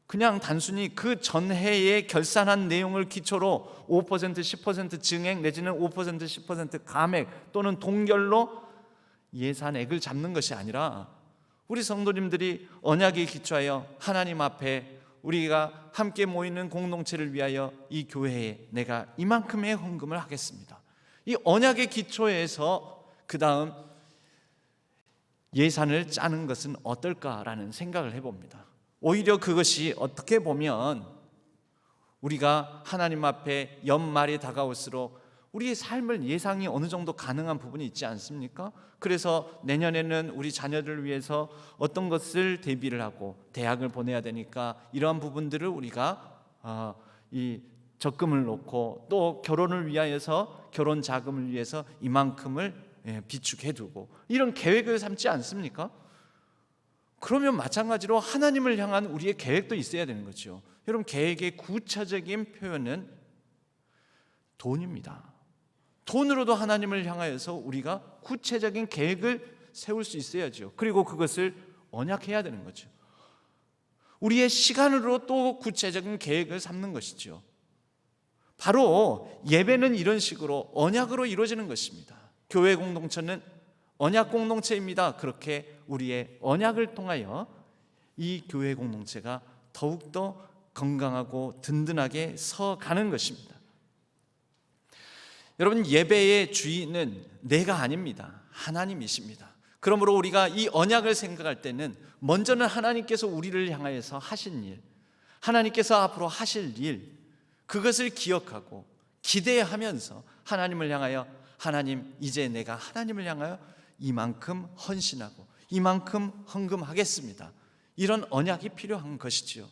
그냥 단순히 그 전해에 결산한 내용을 기초로 5%, 10% 증액 내지는 5%, 10% 감액 또는 동결로 예산액을 잡는 것이 아니라 우리 성도님들이 언약에 기초하여 하나님 앞에 우리가 함께 모이는 공동체를 위하여 이 교회에 내가 이만큼의 헌금을 하겠습니다. 이 언약의 기초에서 그 다음 예산을 짜는 것은 어떨까라는 생각을 해봅니다. 오히려 그것이 어떻게 보면 우리가 하나님 앞에 연말이 다가올수록 우리의 삶을 예상이 어느 정도 가능한 부분이 있지 않습니까? 그래서 내년에는 우리 자녀들을 위해서 어떤 것을 대비를 하고 대학을 보내야 되니까 이러한 부분들을 우리가 이 적금을 놓고 또 결혼을 위하여서 결혼 자금을 위해서 이만큼을 비축해 두고 이런 계획을 삼지 않습니까? 그러면 마찬가지로 하나님을 향한 우리의 계획도 있어야 되는 거죠. 여러분 계획의 구체적인 표현은 돈입니다. 돈으로도 하나님을 향하여서 우리가 구체적인 계획을 세울 수 있어야죠. 그리고 그것을 언약해야 되는 거죠. 우리의 시간으로 또 구체적인 계획을 삼는 것이죠. 바로 예배는 이런 식으로 언약으로 이루어지는 것입니다. 교회 공동체는 언약 공동체입니다. 그렇게 우리의 언약을 통하여 이 교회 공동체가 더욱더 건강하고 든든하게 서가는 것입니다. 여러분 예배의 주인은 내가 아닙니다. 하나님이십니다. 그러므로 우리가 이 언약을 생각할 때는 먼저는 하나님께서 우리를 향하여서 하신 일, 하나님께서 앞으로 하실 일, 그것을 기억하고 기대하면서 하나님을 향하여 하나님 이제 내가 하나님을 향하여 이만큼 헌신하고 이만큼 헌금하겠습니다. 이런 언약이 필요한 것이지요.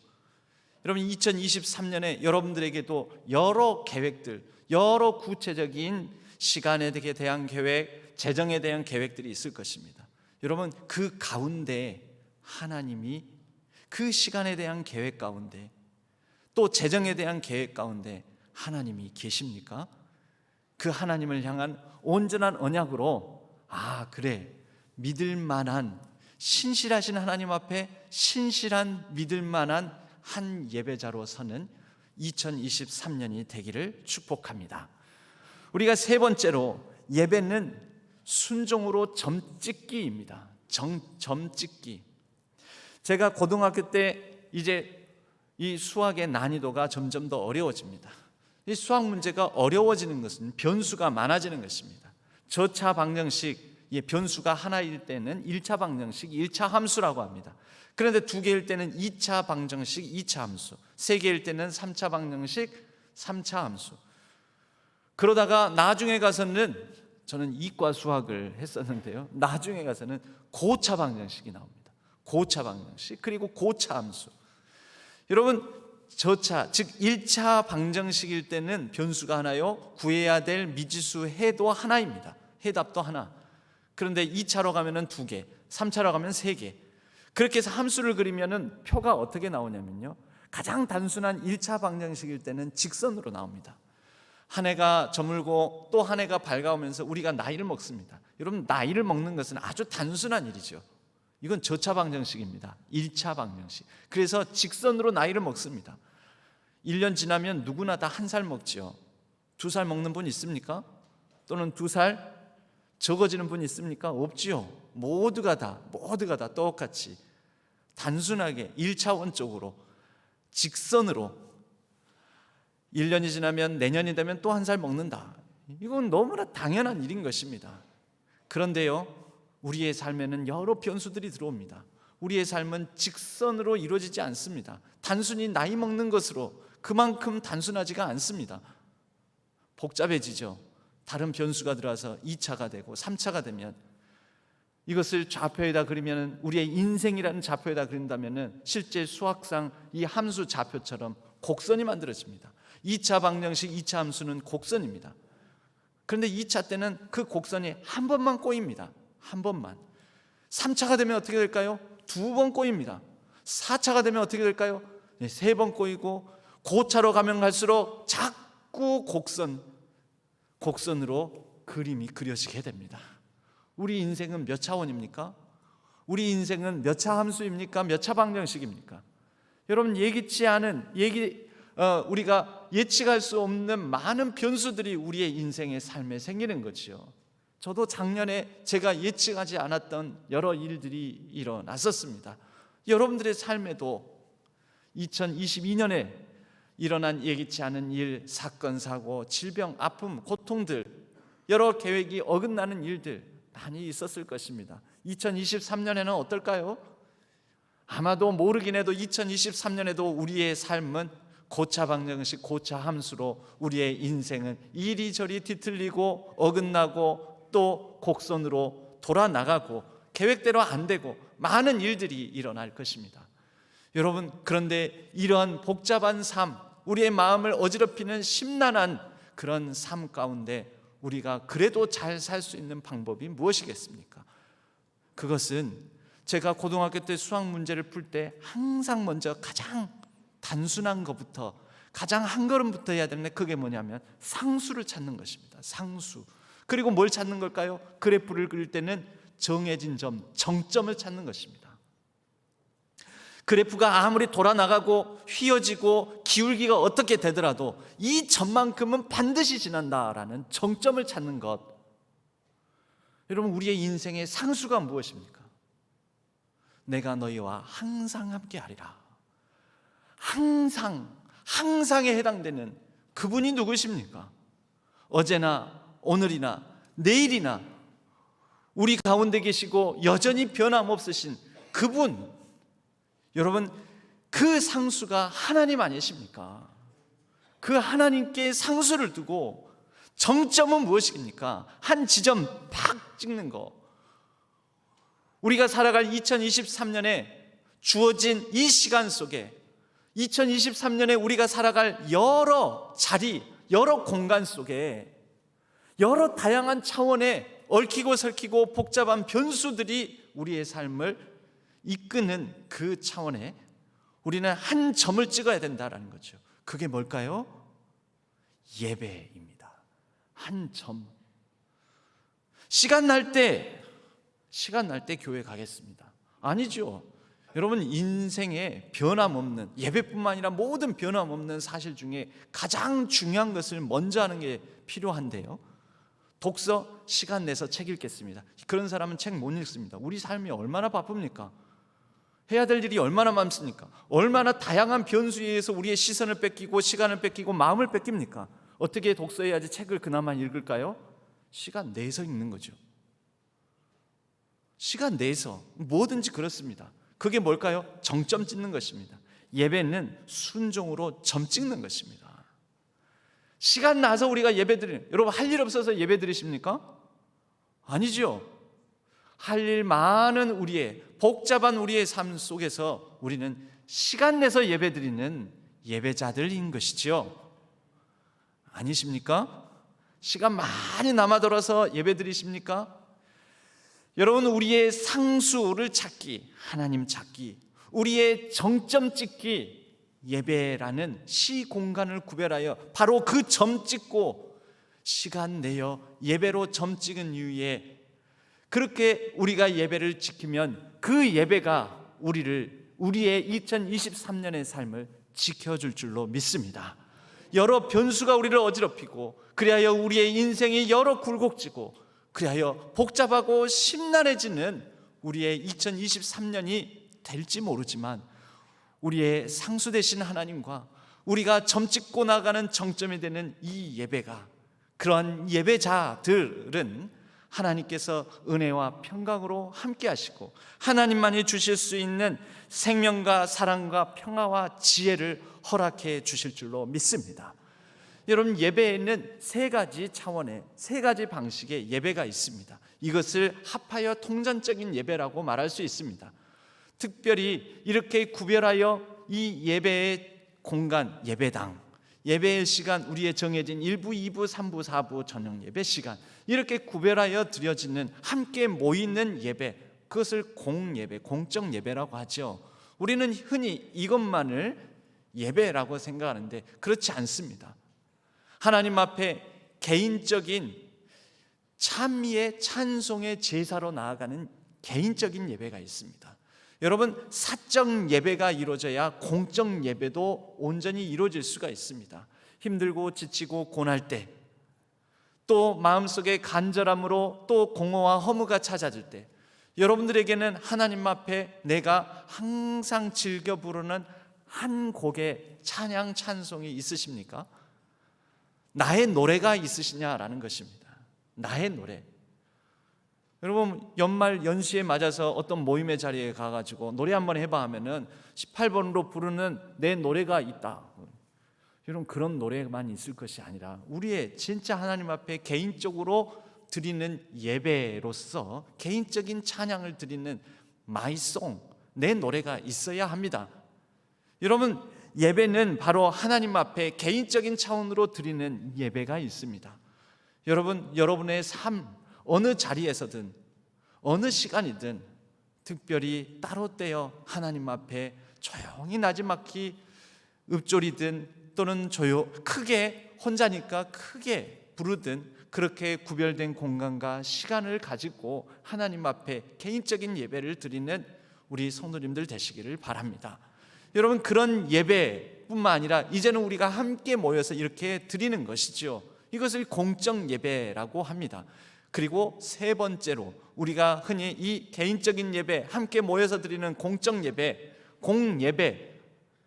여러분, 2023년에 여러분들에게도 여러 계획들, 여러 구체적인 시간에 대한 계획, 재정에 대한 계획들이 있을 것입니다. 여러분, 그 가운데 하나님이 그 시간에 대한 계획 가운데, 또 재정에 대한 계획 가운데 하나님이 계십니까? 그 하나님을 향한 온전한 언약으로, 그래, 믿을 만한, 신실하신 하나님 앞에 신실한 믿을 만한 한 예배자로 서는 2023년이 되기를 축복합니다. 우리가 세 번째로, 예배는 순종으로 점찍기입니다. 점찍기. 제가 고등학교 때 이제 이 수학의 난이도가 점점 더 어려워집니다. 이 수학 문제가 어려워지는 것은 변수가 많아지는 것입니다. 저차 방정식, 변수가 하나일 때는 1차 방정식, 1차 함수라고 합니다. 그런데 2개일 때는 2차 방정식, 2차 함수, 3개일 때는 3차 방정식, 3차 함수. 그러다가 나중에 가서는, 저는 이과 수학을 했었는데요, 나중에 가서는 고차 방정식이 나옵니다. 고차 방정식, 그리고 고차 함수. 여러분, 저차, 즉 1차 방정식일 때는 변수가 하나요, 구해야 될 미지수 해도 하나입니다. 해답도 하나. 그런데 2차로 가면은 2개, 3차로 가면 3개. 그렇게 해서 함수를 그리면은 표가 어떻게 나오냐면요, 가장 단순한 1차 방정식일 때는 직선으로 나옵니다. 한 해가 저물고 또 한 해가 밝아오면서 우리가 나이를 먹습니다. 여러분, 나이를 먹는 것은 아주 단순한 일이죠. 이건 저차 방정식입니다. 1차 방정식. 그래서 직선으로 나이를 먹습니다. 1년 지나면 누구나 다 1살 먹지요. 2살 먹는 분 있습니까? 또는 2살 적어지는 분 있습니까? 없지요. 모두가 다 똑같이 단순하게 1차원적으로 직선으로 1년이 지나면 내년이 되면 또 1살 먹는다. 이건 너무나 당연한 일인 것입니다. 그런데요, 우리의 삶에는 여러 변수들이 들어옵니다. 우리의 삶은 직선으로 이루어지지 않습니다. 단순히 나이 먹는 것으로 그만큼 단순하지가 않습니다. 복잡해지죠. 다른 변수가 들어와서 2차가 되고 3차가 되면, 이것을 좌표에다 그리면, 우리의 인생이라는 좌표에다 그린다면 실제 수학상 이 함수 좌표처럼 곡선이 만들어집니다. 2차 방정식, 2차 함수는 곡선입니다. 그런데 2차 때는 그 곡선이 한 번만 꼬입니다. 한 번만. 3차가 되면 어떻게 될까요? 2번 꼬입니다. 4차가 되면 어떻게 될까요? 3번 꼬이고, 고차로 가면 갈수록 자꾸 곡선으로 그림이 그려지게 됩니다. 우리 인생은 몇 차원입니까? 우리 인생은 몇 차 함수입니까? 몇 차 방정식입니까? 여러분, 예기치 않은, 우리가 예측할 수 없는 많은 변수들이 우리의 인생의 삶에 생기는 거지요. 저도 작년에 제가 예측하지 않았던 여러 일들이 일어났었습니다. 여러분들의 삶에도 2022년에 일어난 예기치 않은 일, 사건, 사고, 질병, 아픔, 고통들, 여러 계획이 어긋나는 일들 많이 있었을 것입니다. 2023년에는 어떨까요? 아마도 모르긴 해도 2023년에도 우리의 삶은 고차 방정식, 고차 함수로 우리의 인생은 이리저리 뒤틀리고 어긋나고 또 곡선으로 돌아나가고 계획대로 안 되고 많은 일들이 일어날 것입니다. 여러분, 그런데 이러한 복잡한 삶, 우리의 마음을 어지럽히는 심란한 그런 삶 가운데 우리가 그래도 잘 살 수 있는 방법이 무엇이겠습니까? 그것은 제가 고등학교 때 수학 문제를 풀 때 항상 먼저 가장 단순한 것부터, 가장 한 걸음부터 해야 되는데, 그게 뭐냐면 상수를 찾는 것입니다. 상수. 그리고 뭘 찾는 걸까요? 그래프를 그릴 때는 정해진 점, 정점을 찾는 것입니다. 그래프가 아무리 돌아나가고 휘어지고 기울기가 어떻게 되더라도 이 점만큼은 반드시 지난다라는 정점을 찾는 것. 여러분, 우리의 인생의 상수가 무엇입니까? 내가 너희와 항상 함께하리라. 항상에 해당되는 그분이 누구십니까? 어제나 오늘이나 내일이나 우리 가운데 계시고 여전히 변함없으신 그분. 여러분, 그 상수가 하나님 아니십니까? 그 하나님께 상수를 두고 정점은 무엇입니까? 한 지점 팍 찍는 거. 우리가 살아갈 2023년에 주어진 이 시간 속에 2023년에 우리가 살아갈 여러 자리, 여러 공간 속에 여러 다양한 차원의 얽히고 설키고 복잡한 변수들이 우리의 삶을 이끄는 그 차원에 우리는 한 점을 찍어야 된다라는 거죠. 그게 뭘까요? 예배입니다. 한 점. 시간 날 때 교회 가겠습니다. 아니죠. 여러분, 인생에 변함없는, 예배뿐만 아니라 모든 변함없는 사실 중에 가장 중요한 것을 먼저 하는 게 필요한데요. 독서 시간 내서 책 읽겠습니다. 그런 사람은 책 못 읽습니다. 우리 삶이 얼마나 바쁩니까? 해야 될 일이 얼마나 많습니까? 얼마나 다양한 변수에 의해서 우리의 시선을 뺏기고 시간을 뺏기고 마음을 뺏깁니까? 어떻게 독서해야지 책을 그나마 읽을까요? 시간 내서 읽는 거죠. 시간 내서 뭐든지 그렇습니다. 그게 뭘까요? 정점 찍는 것입니다. 예배는 순종으로 점 찍는 것입니다. 시간 나서 우리가 예배드리는, 여러분 할 일 없어서 예배드리십니까? 아니죠. 할 일 많은 우리의 복잡한 우리의 삶 속에서 우리는 시간 내서 예배드리는 예배자들인 것이죠. 아니십니까? 시간 많이 남아돌아서 예배드리십니까? 여러분, 우리의 상수를 찾기, 하나님 찾기, 우리의 정점 찍기, 예배라는 시공간을 구별하여 바로 그 점 찍고 시간 내어 예배로 점 찍은 이후에 그렇게 우리가 예배를 지키면 그 예배가 우리의 2023년의 삶을 지켜줄 줄로 믿습니다. 여러 변수가 우리를 어지럽히고 그리하여 우리의 인생이 여러 굴곡지고 그리하여 복잡하고 심란해지는 우리의 2023년이 될지 모르지만 우리의 상수 되신 하나님과 우리가 점 찍고 나가는 정점이 되는 이 예배가, 그러한 예배자들은 하나님께서 은혜와 평강으로 함께 하시고 하나님만이 주실 수 있는 생명과 사랑과 평화와 지혜를 허락해 주실 줄로 믿습니다. 여러분, 예배에는 세 가지 차원의, 세 가지 방식의 예배가 있습니다. 이것을 합하여 통전적인 예배라고 말할 수 있습니다. 특별히 이렇게 구별하여 이 예배의 공간, 예배당, 예배의 시간, 우리의 정해진 1부, 2부, 3부, 4부 저녁 예배 시간, 이렇게 구별하여 드려지는 함께 모이는 예배, 그것을 공예배, 공적 예배라고 하죠. 우리는 흔히 이것만을 예배라고 생각하는데 그렇지 않습니다. 하나님 앞에 개인적인 찬미의 찬송의 제사로 나아가는 개인적인 예배가 있습니다. 여러분, 사적 예배가 이루어져야 공적 예배도 온전히 이루어질 수가 있습니다. 힘들고 지치고 고날 때, 또 마음속에 간절함으로 또 공허와 허무가 찾아질 때, 여러분들에게는 하나님 앞에 내가 항상 즐겨 부르는 한 곡의 찬양 찬송이 있으십니까? 나의 노래가 있으시냐라는 것입니다. 나의 노래. 여러분, 연말 연시에 맞아서 어떤 모임의 자리에 가가지고 노래 한번 해봐 하면은 18번으로 부르는 내 노래가 있다. 여러분, 그런 노래만 있을 것이 아니라 우리의 진짜 하나님 앞에 개인적으로 드리는 예배로서 개인적인 찬양을 드리는 마이송, 내 노래가 있어야 합니다. 여러분, 예배는 바로 하나님 앞에 개인적인 차원으로 드리는 예배가 있습니다. 여러분, 여러분의 삶 어느 자리에서든 어느 시간이든 특별히 따로 떼어 하나님 앞에 조용히 나지막히 읊조리든 또는 크게 혼자니까 크게 부르든 그렇게 구별된 공간과 시간을 가지고 하나님 앞에 개인적인 예배를 드리는 우리 성도님들 되시기를 바랍니다. 여러분, 그런 예배뿐만 아니라 이제는 우리가 함께 모여서 이렇게 드리는 것이죠. 이것을 공적 예배라고 합니다. 그리고 세 번째로 우리가 흔히 이 개인적인 예배, 함께 모여서 드리는 공적 예배, 공예배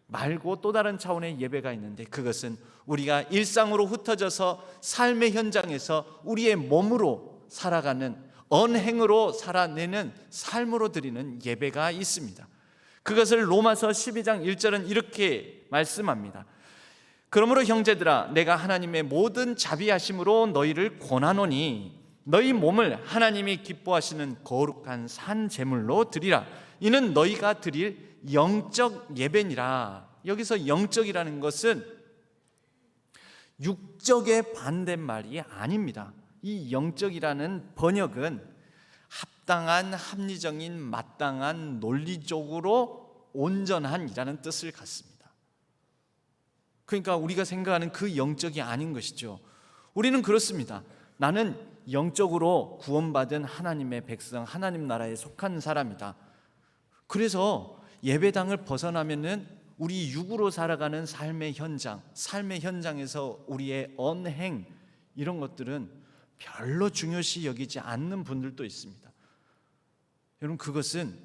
말고 또 다른 차원의 예배가 있는데 그것은 우리가 일상으로 흩어져서 삶의 현장에서 우리의 몸으로 살아가는, 언행으로 살아내는 삶으로 드리는 예배가 있습니다. 그것을 로마서 12장 1절은 이렇게 말씀합니다. 그러므로 형제들아, 내가 하나님의 모든 자비하심으로 너희를 권하노니 너희 몸을 하나님이 기뻐하시는 거룩한 산 제물로 드리라. 이는 너희가 드릴 영적 예배니라. 여기서 영적이라는 것은 육적의 반대말이 아닙니다. 이 영적이라는 번역은 합당한, 합리적인, 마땅한, 논리적으로 온전한이라는 뜻을 갖습니다. 그러니까 우리가 생각하는 그 영적이 아닌 것이죠. 우리는 그렇습니다. 나는 영적으로 구원받은 하나님의 백성, 하나님 나라에 속한 사람이다. 그래서 예배당을 벗어나면은 우리 육으로 살아가는 삶의 현장에서 우리의 언행, 이런 것들은 별로 중요시 여기지 않는 분들도 있습니다. 여러분, 그것은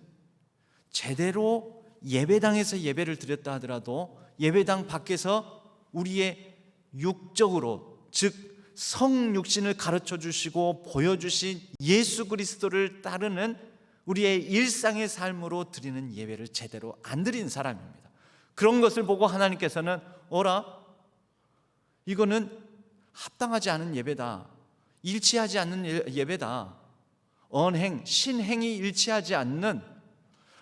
제대로 예배당에서 예배를 드렸다 하더라도 예배당 밖에서 우리의 육적으로, 즉 성육신을 가르쳐 주시고 보여주신 예수 그리스도를 따르는 우리의 일상의 삶으로 드리는 예배를 제대로 안 드린 사람입니다. 그런 것을 보고 하나님께서는 어라? 이거는 합당하지 않은 예배다. 일치하지 않는 예배다. 언행, 신행이 일치하지 않는,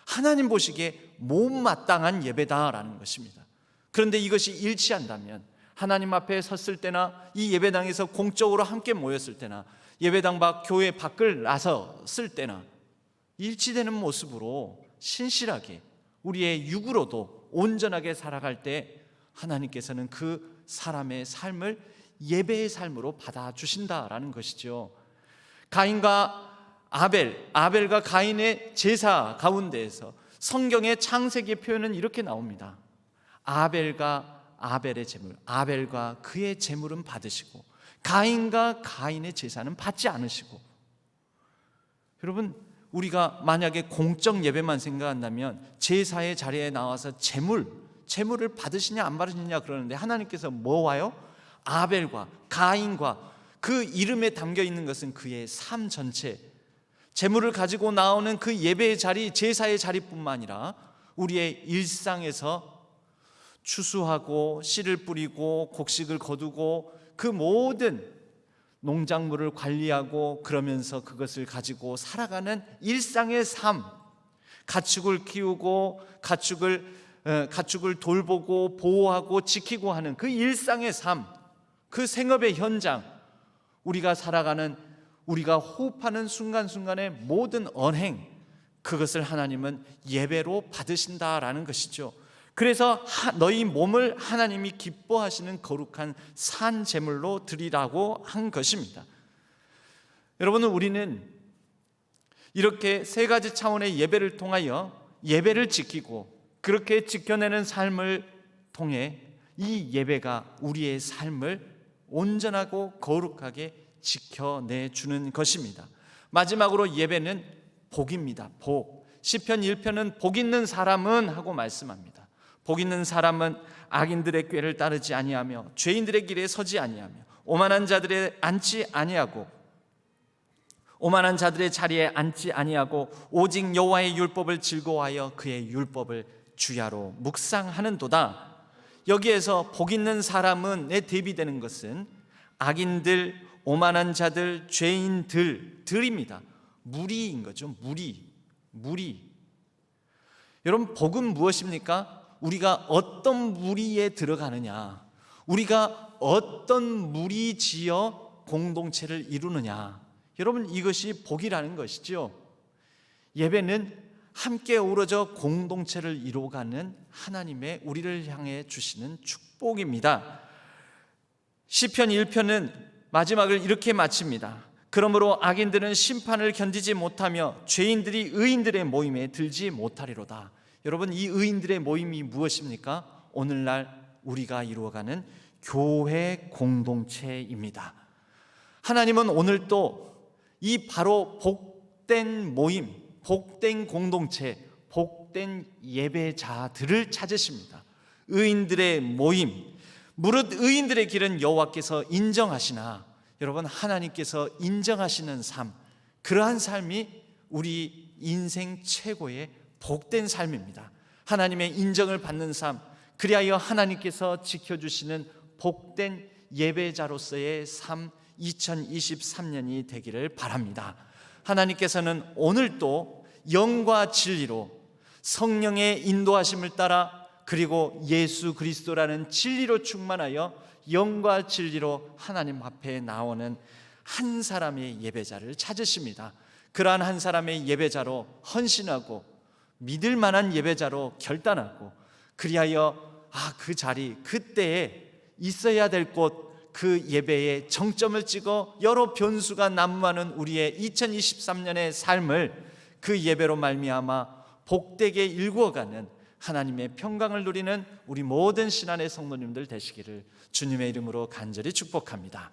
하나님 보시기에 못마땅한 예배다라는 것입니다. 그런데 이것이 일치한다면 하나님 앞에 섰을 때나 이 예배당에서 공적으로 함께 모였을 때나 예배당 밖 교회 밖을 나섰을 때나 일치되는 모습으로 신실하게 우리의 육으로도 온전하게 살아갈 때 하나님께서는 그 사람의 삶을 예배의 삶으로 받아주신다라는 것이죠. 가인과 아벨과 가인의 제사 가운데에서 성경의 창세기의 표현은 이렇게 나옵니다. 아벨의 제물, 아벨과 그의 제물은 받으시고 가인과 가인의 제사는 받지 않으시고. 여러분, 우리가 만약에 공적 예배만 생각한다면 제사의 자리에 나와서 제물을 받으시냐 안 받으시냐 그러는데 하나님께서 뭐와요? 아벨과 가인과 그 이름에 담겨 있는 것은 그의 삶 전체, 제물을 가지고 나오는 그 예배의 자리, 제사의 자리뿐만 아니라 우리의 일상에서 추수하고 씨를 뿌리고 곡식을 거두고 그 모든 농작물을 관리하고 그러면서 그것을 가지고 살아가는 일상의 삶, 가축을 키우고 가축을 돌보고 보호하고 지키고 하는 그 일상의 삶, 그 생업의 현장, 우리가 살아가는, 우리가 호흡하는 순간순간의 모든 언행, 그것을 하나님은 예배로 받으신다라는 것이죠. 그래서 너희 몸을 하나님이 기뻐하시는 거룩한 산 제물로 드리라고 한 것입니다. 여러분은, 우리는 이렇게 세 가지 차원의 예배를 통하여 예배를 지키고 그렇게 지켜내는 삶을 통해 이 예배가 우리의 삶을 온전하고 거룩하게 지켜내 주는 것입니다. 마지막으로 예배는 복입니다. 복. 시편 1편은 복 있는 사람은 하고 말씀합니다. 복 있는 사람은 악인들의 꾀를 따르지 아니하며 죄인들의 길에 서지 아니하며 오만한 자들의 자리에 앉지 아니하고 오직 여호와의 율법을 즐거워하여 그의 율법을 주야로 묵상하는도다. 여기에서 복 있는 사람은에 대비되는 것은 악인들, 오만한 자들, 죄인들입니다. 무리인 거죠. 무리. 여러분, 복은 무엇입니까? 우리가 어떤 무리에 들어가느냐, 우리가 어떤 무리지어 공동체를 이루느냐, 여러분, 이것이 복이라는 것이죠. 예배는 함께 어우러져 공동체를 이루어가는 하나님의 우리를 향해 주시는 축복입니다. 시편 1편은 마지막을 이렇게 마칩니다. 그러므로 악인들은 심판을 견디지 못하며 죄인들이 의인들의 모임에 들지 못하리로다. 여러분, 이 의인들의 모임이 무엇입니까? 오늘날 우리가 이루어가는 교회 공동체입니다. 하나님은 오늘도 이 바로 복된 모임, 복된 공동체, 복된 예배자들을 찾으십니다. 의인들의 모임, 무릇 의인들의 길은 여호와께서 인정하시나, 여러분, 하나님께서 인정하시는 삶, 그러한 삶이 우리 인생 최고의 복된 삶입니다. 하나님의 인정을 받는 삶, 그리하여 하나님께서 지켜주시는 복된 예배자로서의 삶, 2023년이 되기를 바랍니다. 하나님께서는 오늘도 영과 진리로 성령의 인도하심을 따라 그리고 예수 그리스도라는 진리로 충만하여 영과 진리로 하나님 앞에 나오는 한 사람의 예배자를 찾으십니다. 그러한 한 사람의 예배자로 헌신하고 믿을 만한 예배자로 결단하고 그리하여 그 자리 그때에 있어야 될 곳 그 예배에 정점을 찍어 여러 변수가 난무하는 우리의 2023년의 삶을 그 예배로 말미암아 복되게 일구어가는 하나님의 평강을 누리는 우리 모든 신안의 성도님들 되시기를 주님의 이름으로 간절히 축복합니다.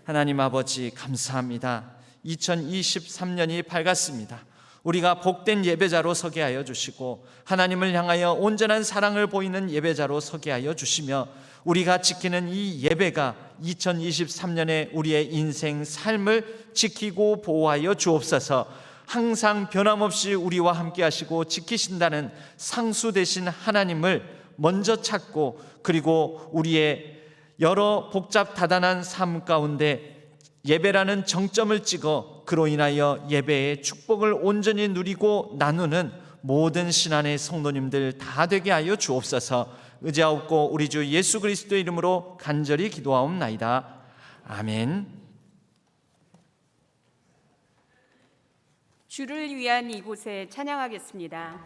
하나님 아버지 감사합니다. 2023년이 밝았습니다. 우리가 복된 예배자로 서게 하여 주시고 하나님을 향하여 온전한 사랑을 보이는 예배자로 서게 하여 주시며 우리가 지키는 이 예배가 2023년에 우리의 인생 삶을 지키고 보호하여 주옵소서. 항상 변함없이 우리와 함께 하시고 지키신다는 상수 되신 하나님을 먼저 찾고 그리고 우리의 여러 복잡 다단한 삶 가운데 예배라는 정점을 찍어 그로 인하여 예배의 축복을 온전히 누리고 나누는 모든 신안의 성도님들 다 되게 하여 주옵소서. 의지하옵고 우리 주 예수 그리스도의 이름으로 간절히 기도하옵나이다. 아멘. 주를 위한 이곳에 찬양하겠습니다.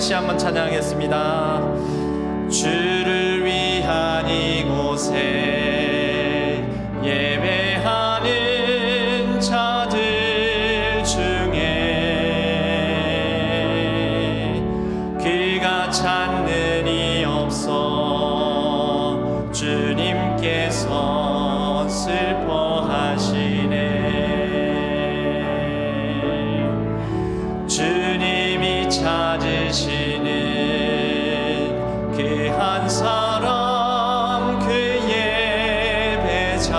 다시 한번 찬양하겠습니다. 주를 위한 이곳에 예배하는 자들 중에 그가 찾는 이 없어 주님께서 슬퍼하시네. 주님이 찾으시는 그 한 사람 그 예배자,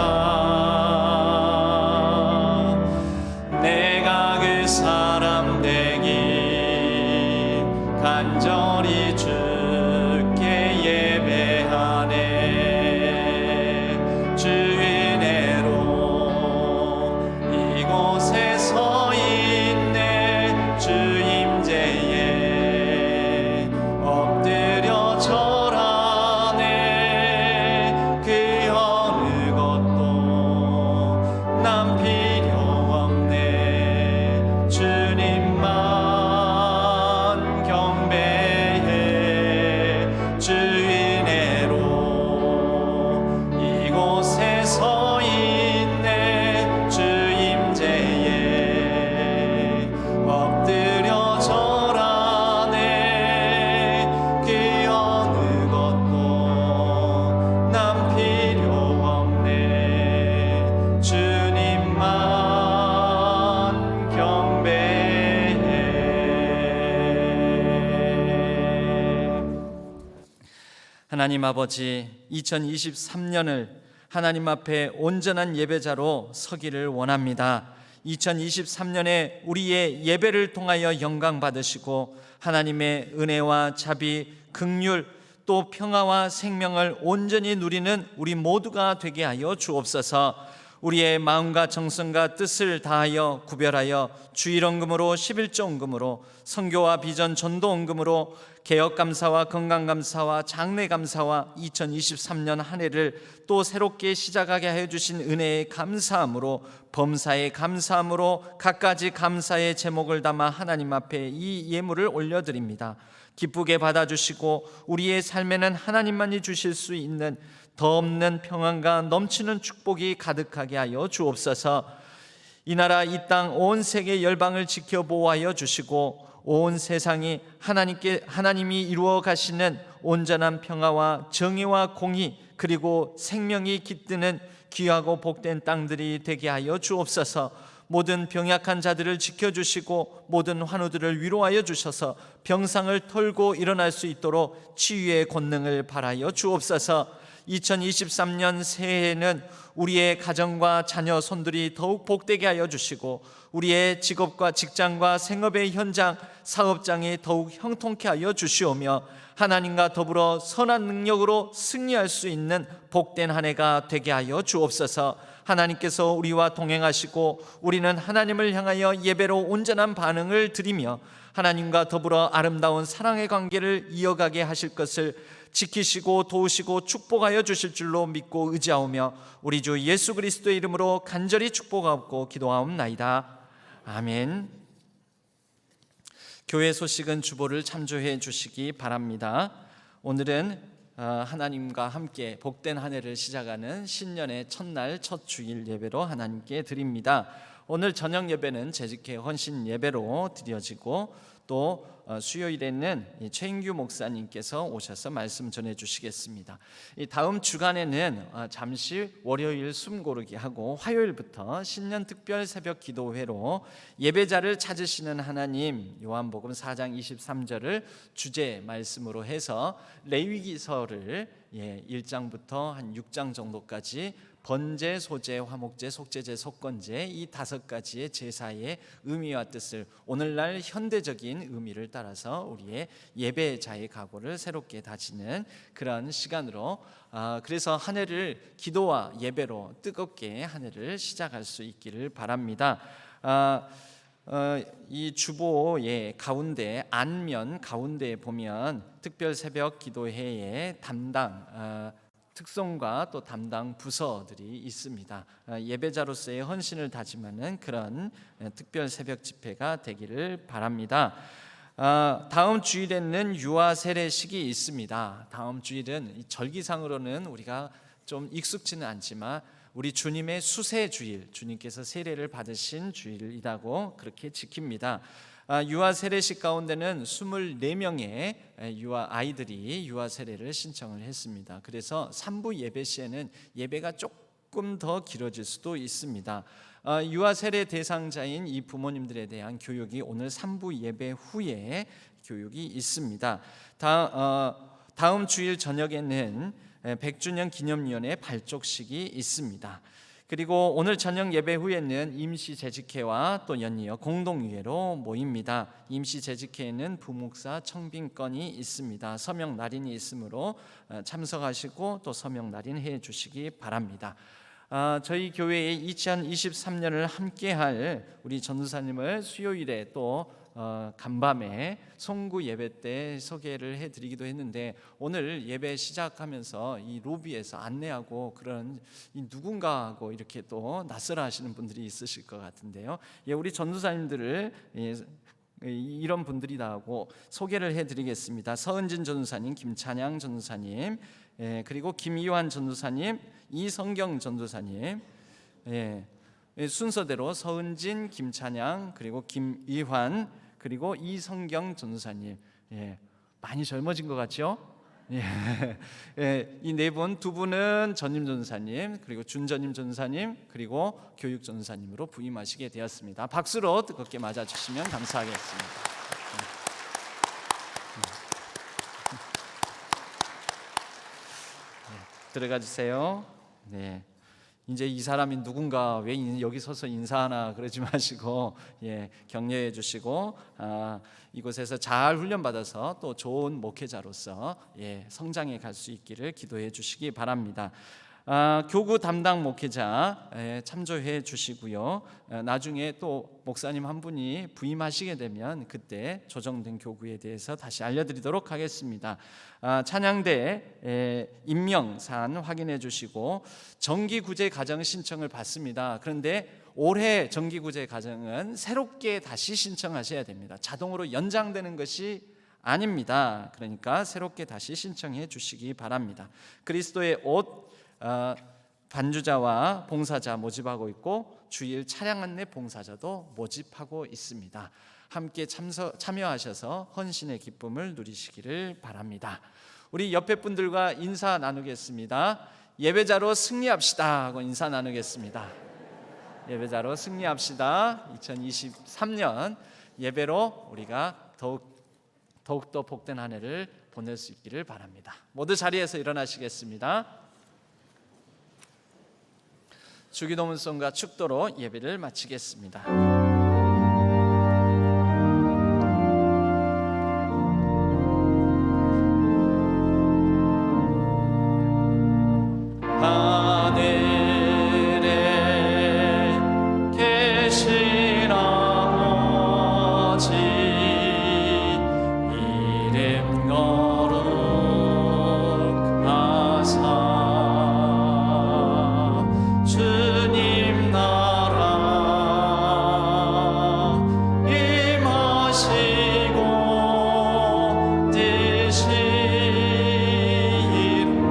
내가 그 사람 되기 간절히 주께 예배하네. 주의 은혜로 이곳에 서 있네. 주 임재에 엎드려 절하네. 그 어느 것도 난 필요 없네. 주님만 경배해. 하나님 아버지, 2023년을 하나님 앞에 온전한 예배자로 서기를 원합니다. 2023년에 우리의 예배를 통하여 영광 받으시고 하나님의 은혜와 자비, 긍휼, 또 평화와 생명을 온전히 누리는 우리 모두가 되게 하여 주옵소서. 우리의 마음과 정성과 뜻을 다하여 구별하여 주일헌금으로 11조헌금으로 선교와 비전 전도헌금으로 개혁감사와 건강감사와 장래감사와 2023년 한 해를 또 새롭게 시작하게 해 주신 은혜에 감사함으로 범사에 감사함으로 갖가지 감사의 제목을 담아 하나님 앞에 이 예물을 올려드립니다. 기쁘게 받아주시고 우리의 삶에는 하나님만이 주실 수 있는 더 없는 평안과 넘치는 축복이 가득하게 하여 주옵소서. 이 나라 이 땅 온 세계 열방을 지켜 보호하여 주시고 온 세상이 하나님이 이루어 가시는 온전한 평화와 정의와 공의 그리고 생명이 깃드는 귀하고 복된 땅들이 되게 하여 주옵소서. 모든 병약한 자들을 지켜주시고 모든 환우들을 위로하여 주셔서 병상을 털고 일어날 수 있도록 치유의 권능을 발하여 주옵소서. 2023년 새해에는 우리의 가정과 자녀 손들이 더욱 복되게 하여 주시고 우리의 직업과 직장과 생업의 현장, 사업장이 더욱 형통케 하여 주시오며 하나님과 더불어 선한 능력으로 승리할 수 있는 복된 한 해가 되게 하여 주옵소서. 하나님께서 우리와 동행하시고 우리는 하나님을 향하여 예배로 온전한 반응을 드리며 하나님과 더불어 아름다운 사랑의 관계를 이어가게 하실 것을 지키시고 도우시고 축복하여 주실 줄로 믿고 의지하오며 우리 주 예수 그리스도의 이름으로 간절히 축복하옵고 기도하옵나이다. 아멘. 교회 소식은 주보를 참조해 주시기 바랍니다. 오늘은 하나님과 함께 복된 한 해를 시작하는 신년의 첫날 첫 주일 예배로 하나님께 드립니다. 오늘 저녁 예배는 재직회 헌신 예배로 드려지고 또 수요일에는 최인규 목사님께서 오셔서 말씀 전해주시겠습니다. 다음 주간에는 잠시 월요일 숨 고르기 하고 화요일부터 신년 특별 새벽 기도회로 예배자를 찾으시는 하나님 요한복음 4장 23절을 주제 말씀으로 해서 레위기서를 1장부터 한 6장 정도까지 번제, 소제, 화목제, 속제제, 속건제 이 5가지의 제사의 의미와 뜻을 오늘날 현대적인 의미를 따라서 우리의 예배자의 각오를 새롭게 다지는 그런 시간으로 그래서 한 해를 기도와 예배로 뜨겁게 한 해를 시작할 수 있기를 바랍니다. 이 주보의 가운데 안면 가운데에 보면 특별 새벽 기도회의 담당 특성과 또 담당 부서들이 있습니다. 예배자로서의 헌신을 다짐하는 그런 특별 새벽 집회가 되기를 바랍니다. 다음 주일에는 유아 세례식이 있습니다. 다음 주일은 절기상으로는 우리가 좀 익숙지는 않지만 우리 주님의 수세 주일, 주님께서 세례를 받으신 주일이라고 그렇게 지킵니다. 유아 세례식 가운데는 24명의 유아 아이들이 유아 세례를 신청을 했습니다. 그래서 3부 예배 시에는 예배가 조금 더 길어질 수도 있습니다. 유아 세례 대상자인 이 부모님들에 대한 교육이 오늘 3부 예배 후에 교육이 있습니다. 다음 주일 저녁에는 100주년 기념위원회 발족식이 있습니다. 그리고 오늘 저녁 예배 후에는 임시 재직회와 또 연이어 공동의회로 모입니다. 임시 재직회에는 부목사 청빙건이 있습니다. 서명 날인이 있으므로 참석하시고 또 서명 날인 해 주시기 바랍니다. 저희 교회의 2023년을 함께할 우리 전도사님을 수요일에 또 간밤에 송구 예배 때 소개를 해드리기도 했는데 오늘 예배 시작하면서 이 로비에서 안내하고 그런 누군가 하고 이렇게 또 낯설어 하시는 분들이 있으실 것 같은데요. 우리 전도사님들을 이런 분들이다 하고 소개를 해드리겠습니다. 서은진 전도사님, 김찬양 전도사님, 그리고 김이환 전도사님, 이성경 전도사님, 순서대로 서은진, 김찬양, 그리고 김이환, 그리고 이성경 전도사님. 많이 젊어진 것 같죠? 이 네 분, 두 분은 전임 전도사님, 그리고 준전임 전도사님, 그리고 교육 전도사님으로 부임하시게 되었습니다. 박수로 뜨겁게 맞아주시면 감사하겠습니다. 들어가 주세요. 네. 이제 이 사람이 누군가 왜 여기 서서 인사하나 그러지 마시고 격려해 주시고 이곳에서 잘 훈련받아서 또 좋은 목회자로서 성장해 갈 수 있기를 기도해 주시기 바랍니다. 교구 담당 목회자 참조해 주시고요. 나중에 또 목사님 한 분이 부임하시게 되면 그때 조정된 교구에 대해서 다시 알려드리도록 하겠습니다. 찬양대 임명 사안 확인해 주시고 정기구제 가정 신청을 받습니다. 그런데 올해 정기구제 가정은 새롭게 다시 신청하셔야 됩니다. 자동으로 연장되는 것이 아닙니다. 그러니까 새롭게 다시 신청해 주시기 바랍니다. 그리스도의 옷 반주자와 봉사자 모집하고 있고 주일 차량 안내 봉사자도 모집하고 있습니다. 함께 참여하셔서 헌신의 기쁨을 누리시기를 바랍니다. 우리 옆에 분들과 인사 나누겠습니다. 예배자로 승리합시다 하고 인사 나누겠습니다. 예배자로 승리합시다. 2023년 예배로 우리가 더욱더 복된 한 해를 보낼 수 있기를 바랍니다. 모두 자리에서 일어나시겠습니다. 주기도문송과 축도로 예배를 마치겠습니다. 하늘에 계신 아버지 이름 거룩하사 주님 나라 임하시고 뜻이 이루어지이다.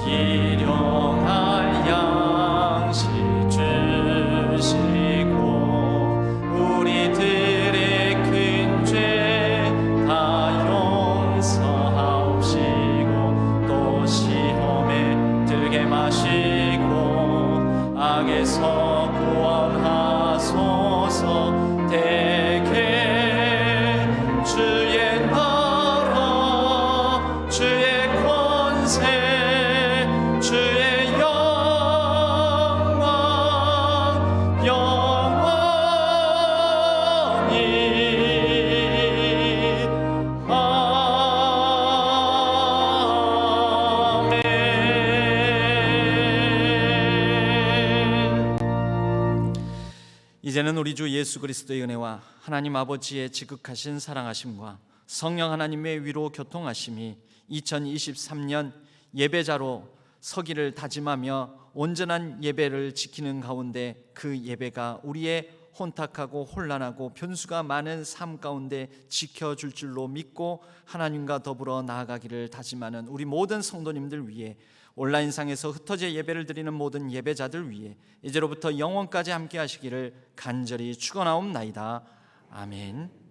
일용할 양식 주시고 우리들의 큰 죄 다 용서하옵시고 또 시험에 들게 마시고 악에서 구원하소서. 대개 주의 나라 주의 권세 주의 영광 영원히 아멘. 이제는 우리 주 예수 그리스도의 은혜와 하나님 아버지의 지극하신 사랑하심과 성령 하나님의 위로 교통하심이 2023년 예배자로 서기를 다짐하며 온전한 예배를 지키는 가운데 그 예배가 우리의 혼탁하고 혼란하고 변수가 많은 삶 가운데 지켜줄 줄로 믿고 하나님과 더불어 나아가기를 다짐하는 우리 모든 성도님들 위해 온라인상에서 흩어져 예배를 드리는 모든 예배자들 위해 이제로부터 영원까지 함께 하시기를 간절히 축원하옵나이다. 아멘.